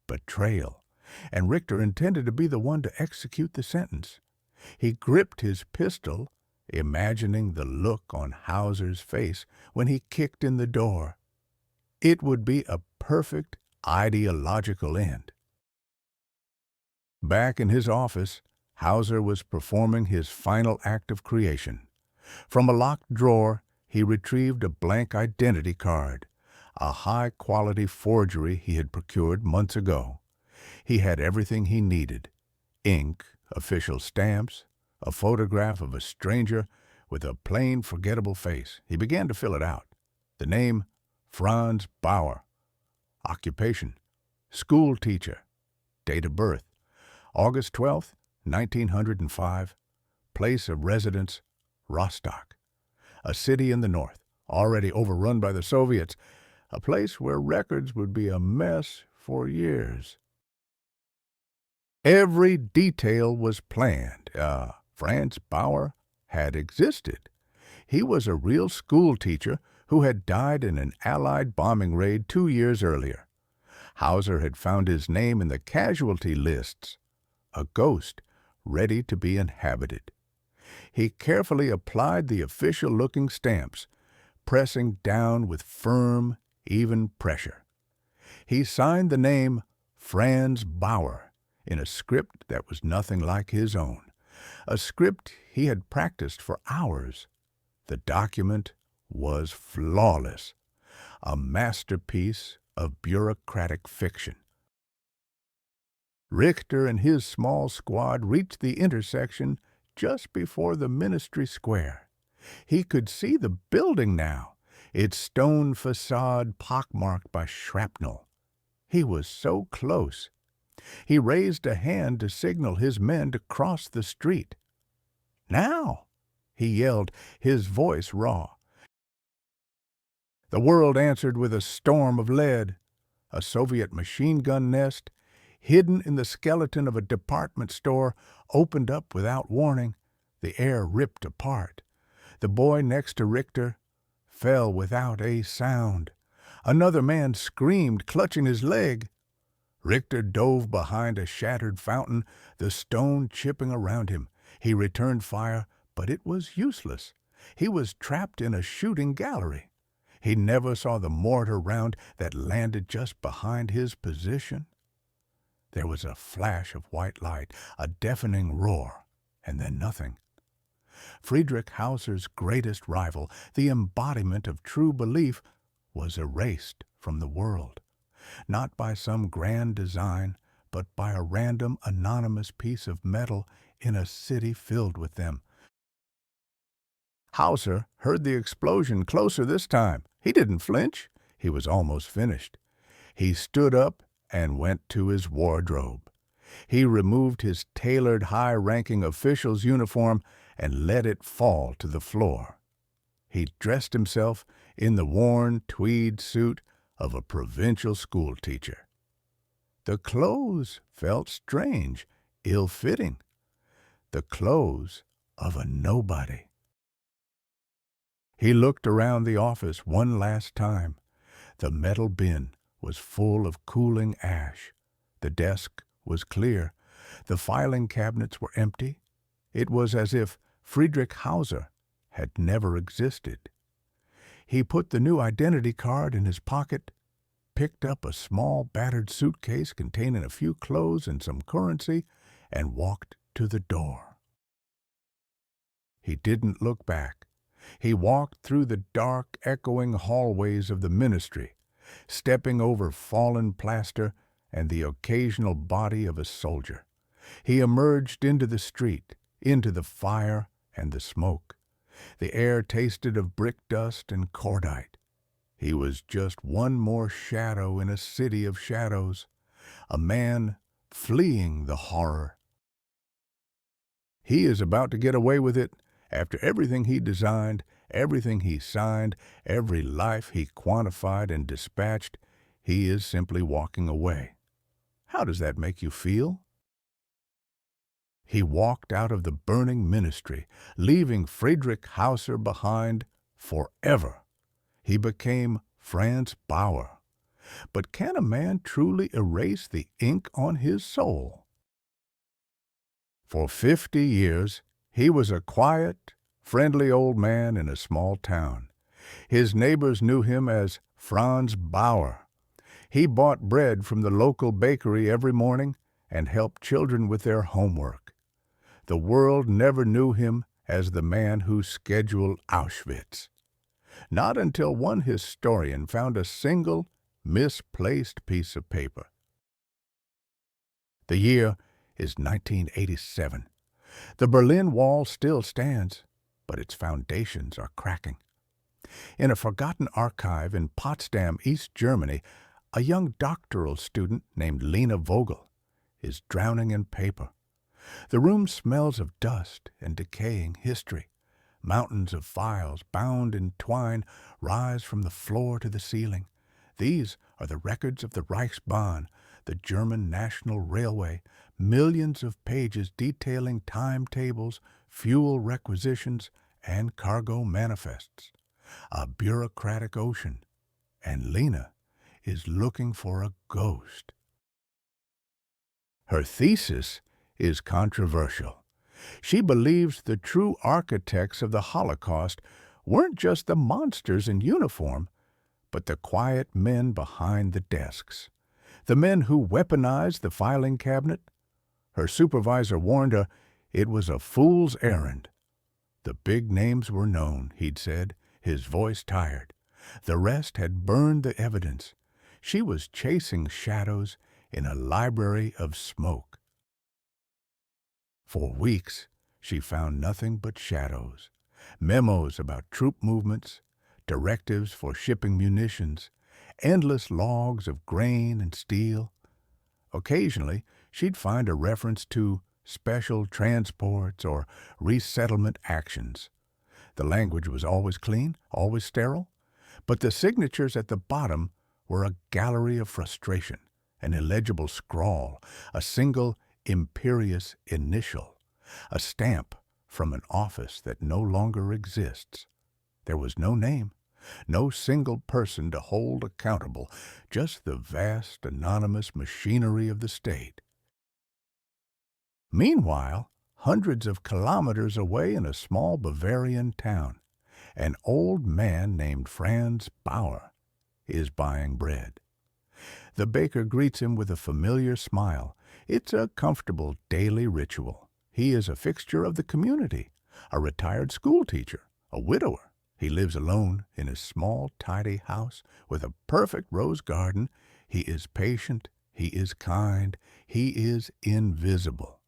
betrayal, and Richter intended to be the one to execute the sentence. He gripped his pistol, imagining the look on Hauser's face when he kicked in the door. It would be a perfect ideological end. Back in his office, Hauser was performing his final act of creation. From a locked drawer, he retrieved a blank identity card, a high-quality forgery he had procured months ago. He had everything he needed: ink, official stamps, a photograph of a stranger with a plain, forgettable face. He began to fill it out. The name, Franz Bauer. Occupation, school teacher. Date of birth, August 12th, 1905. Place of residence, Rostock. A city in the north, already overrun by the Soviets, a place where records would be a mess for years. Every detail was planned. Franz Bauer had existed. He was a real school teacher who had died in an Allied bombing raid 2 years earlier. Hauser had found his name in the casualty lists, a ghost ready to be inhabited. He carefully applied the official-looking stamps, pressing down with firm, even pressure. He signed the name Franz Bauer in a script that was nothing like his own, a script he had practiced for hours. The document was flawless, a masterpiece of bureaucratic fiction. Richter and his small squad reached the intersection just before the Ministry Square. He could see the building now, its stone facade pockmarked by shrapnel. He was so close. He raised a hand to signal his men to cross the street. "Now!" he yelled, his voice raw. The world answered with a storm of lead. A Soviet machine gun nest, hidden in the skeleton of a department store, opened up without warning. The air ripped apart. The boy next to Richter fell without a sound. Another man screamed, clutching his leg. Richter dove behind a shattered fountain, the stone chipping around him. He returned fire, but it was useless. He was trapped in a shooting gallery. He never saw the mortar round that landed just behind his position. There was a flash of white light, a deafening roar, and then nothing. Friedrich Hauser's greatest rival, the embodiment of true belief, was erased from the world, not by some grand design, but by a random, anonymous piece of metal in a city filled with them. Hauser heard the explosion closer this time. He didn't flinch. He was almost finished. He stood up and went to his wardrobe. He removed his tailored, high-ranking official's uniform and let it fall to the floor. He dressed himself in the worn tweed suit of a provincial schoolteacher. The clothes felt strange, ill-fitting. The clothes of a nobody. He looked around the office one last time. The metal bin was full of cooling ash. The desk was clear. The filing cabinets were empty. It was as if Friedrich Hauser had never existed. He put the new identity card in his pocket, picked up a small battered suitcase containing a few clothes and some currency, and walked to the door. He didn't look back. He walked through the dark, echoing hallways of the ministry, stepping over fallen plaster and the occasional body of a soldier. He emerged into the street, into the fire and the smoke. The air tasted of brick dust and cordite. He was just one more shadow in a city of shadows, a man fleeing the horror. He is about to get away with it after everything he designed, everything he signed, every life he quantified and dispatched. He is simply walking away. How does that make you feel? He walked out of the burning ministry, leaving Friedrich Hauser behind forever. He became Franz Bauer. But can a man truly erase the ink on his soul? For 50 years, he was a quiet, friendly old man in a small town. His neighbors knew him as Franz Bauer. He bought bread from the local bakery every morning and helped children with their homework. The world never knew him as the man who scheduled Auschwitz. Not until one historian found a single, misplaced piece of paper. The year is 1987. The Berlin Wall still stands, but its foundations are cracking. In a forgotten archive in Potsdam, East Germany, a young doctoral student named Lena Vogel is drowning in paper. The room smells of dust and decaying history. Mountains of files bound in twine rise from the floor to the ceiling. These are the records of the Reichsbahn, the German National Railway, millions of pages detailing timetables, fuel requisitions, and cargo manifests. A bureaucratic ocean. And Lena is looking for a ghost. Her thesis is controversial. She believes the true architects of the Holocaust weren't just the monsters in uniform, but the quiet men behind the desks, the men who weaponized the filing cabinet. Her supervisor warned her it was a fool's errand. The big names were known, he'd said, his voice tired. The rest had burned the evidence. She was chasing shadows in a library of smoke. For weeks, she found nothing but shadows. Memos about troop movements, directives for shipping munitions, endless logs of grain and steel. Occasionally, she'd find a reference to special transports or resettlement actions. The language was always clean, always sterile, but the signatures at the bottom were a gallery of frustration, an illegible scrawl, a single imperious initial, a stamp from an office that no longer exists. There was no name, no single person to hold accountable, just the vast anonymous machinery of the state. Meanwhile, hundreds of kilometers away in a small Bavarian town, an old man named Franz Bauer is buying bread. The baker greets him with a familiar smile. It's a comfortable daily ritual. He is a fixture of the community, a retired schoolteacher, a widower. He lives alone in his small, tidy house with a perfect rose garden. He is patient. He is kind. He is invisible.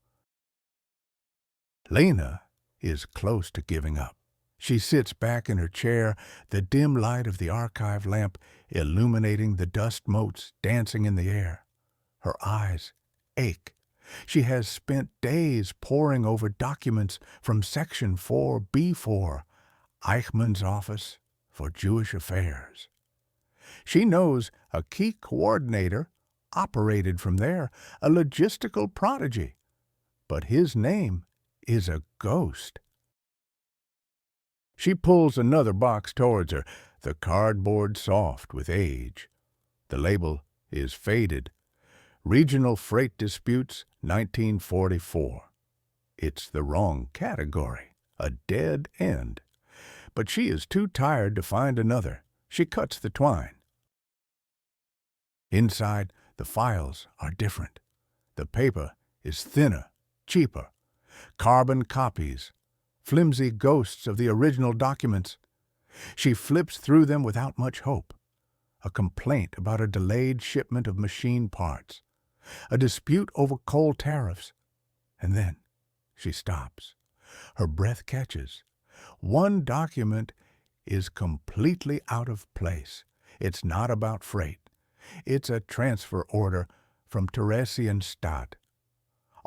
Lena is close to giving up. She sits back in her chair, the dim light of the archive lamp illuminating the dust motes dancing in the air. Her eyes ache. She has spent days poring over documents from Section 4B4, Eichmann's Office for Jewish Affairs. She knows a key coordinator operated from there, a logistical prodigy. But his name is a ghost. She pulls another box towards her, the cardboard soft with age. The label is faded. Regional Freight Disputes, 1944. It's the wrong category, a dead end. but she is too tired to find another. She cuts the twine. Inside, the files are different. The paper is thinner, cheaper. Carbon copies, flimsy ghosts of the original documents. She flips through them without much hope. A complaint about a delayed shipment of machine parts. A dispute over coal tariffs. And then she stops. Her breath catches. One document is completely out of place. It's not about freight. It's a transfer order from Theresienstadt,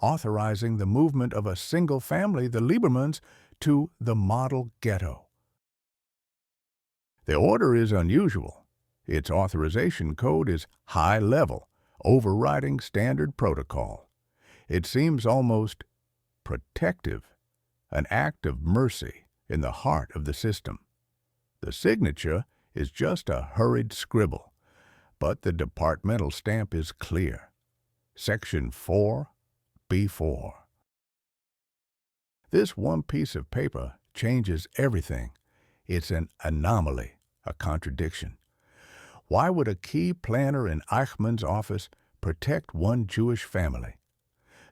authorizing the movement of a single family, the Liebermans, to the model ghetto. The order is unusual. Its authorization code is high level, overriding standard protocol. It seems almost protective, an act of mercy in the heart of the system. The signature is just a hurried scribble, but the departmental stamp is clear. Section 4B4. This one piece of paper changes everything. It's an anomaly, a contradiction. Why would a key planner in Eichmann's office protect one Jewish family?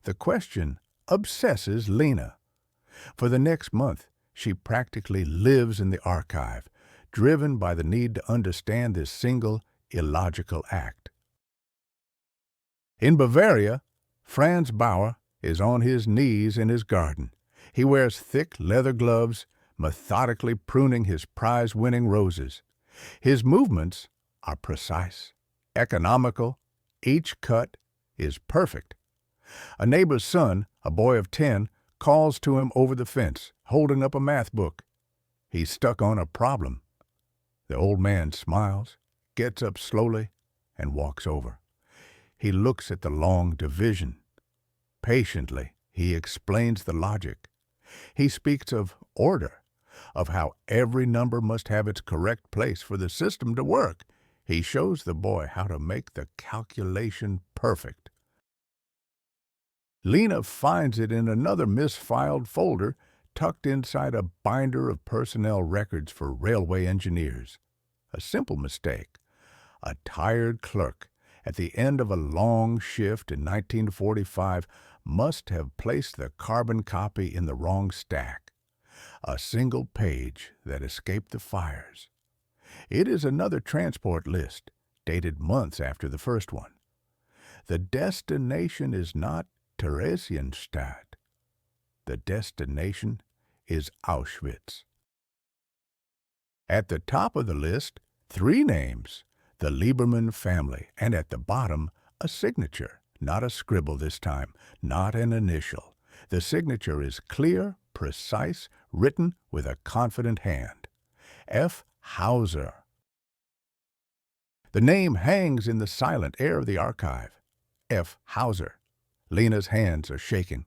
The question obsesses Lena. For the next month, she practically lives in the archive, driven by the need to understand this single, illogical act. In Bavaria, Franz Bauer is on his knees in his garden. He wears thick leather gloves, methodically pruning his prize-winning roses. His movements are precise, economical. Each cut is perfect. A neighbor's son, a boy of 10, calls to him over the fence, holding up a math book. He's stuck on a problem. The old man smiles, gets up slowly, and walks over. He looks at the long division. Patiently, he explains the logic. He speaks of order, of how every number must have its correct place for the system to work. He shows the boy how to make the calculation perfect. Lena finds it in another misfiled folder tucked inside a binder of personnel records for railway engineers. A simple mistake. A tired clerk at the end of a long shift in 1945 must have placed the carbon copy in the wrong stack. A single page that escaped the fires. It is another transport list, dated months after the first one. The destination is not Theresienstadt. The destination is Auschwitz. At the top of the list, 3 names, the Lieberman family, and at the bottom, a signature, not a scribble this time, not an initial. The signature is clear, precise, written with a confident hand. F. Hauser. The name hangs in the silent air of the archive. F. Hauser. Lena's hands are shaking.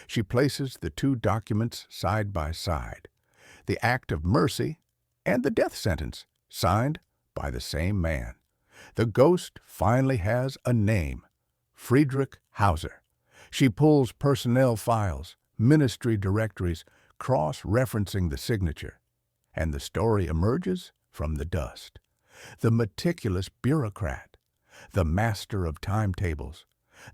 She places the 2 documents side by side. The act of mercy and the death sentence, signed by the same man. The ghost finally has a name, Friedrich Hauser. She pulls personnel files, ministry directories, cross-referencing the signature, and the story emerges from the dust. The meticulous bureaucrat, the master of timetables,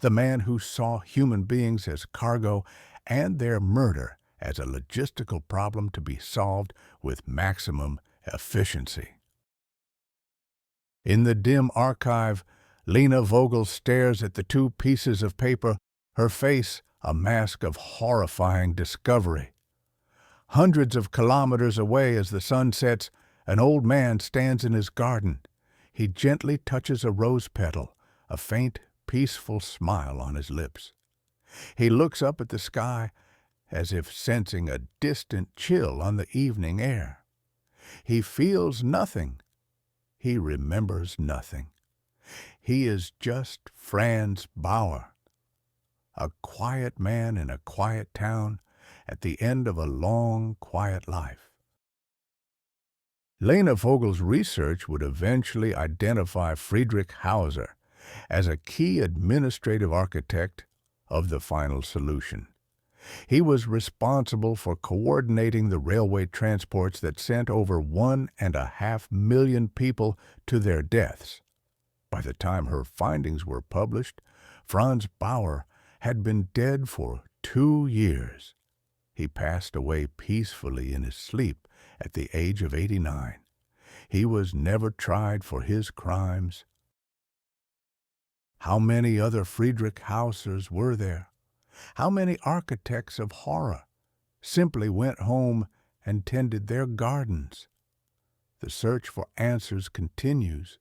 the man who saw human beings as cargo and their murder as a logistical problem to be solved with maximum efficiency. In the dim archive, Lena Vogel stares at the 2 pieces of paper, her face a mask of horrifying discovery. Hundreds of kilometers away as the sun sets, an old man stands in his garden. He gently touches a rose petal, a faint, peaceful smile on his lips. He looks up at the sky as if sensing a distant chill on the evening air. He feels nothing. He remembers nothing. He is just Franz Bauer, a quiet man in a quiet town at the end of a long, quiet life. Lena Vogel's research would eventually identify Friedrich Hauser as a key administrative architect of the final solution. He was responsible for coordinating the railway transports that sent over 1.5 million people to their deaths. By the time her findings were published, Franz Bauer had been dead for 2 years. He passed away peacefully in his sleep at the age of 89. He was never tried for his crimes. How many other Friedrich Hausers were there? How many architects of horror simply went home and tended their gardens? The search for answers continues,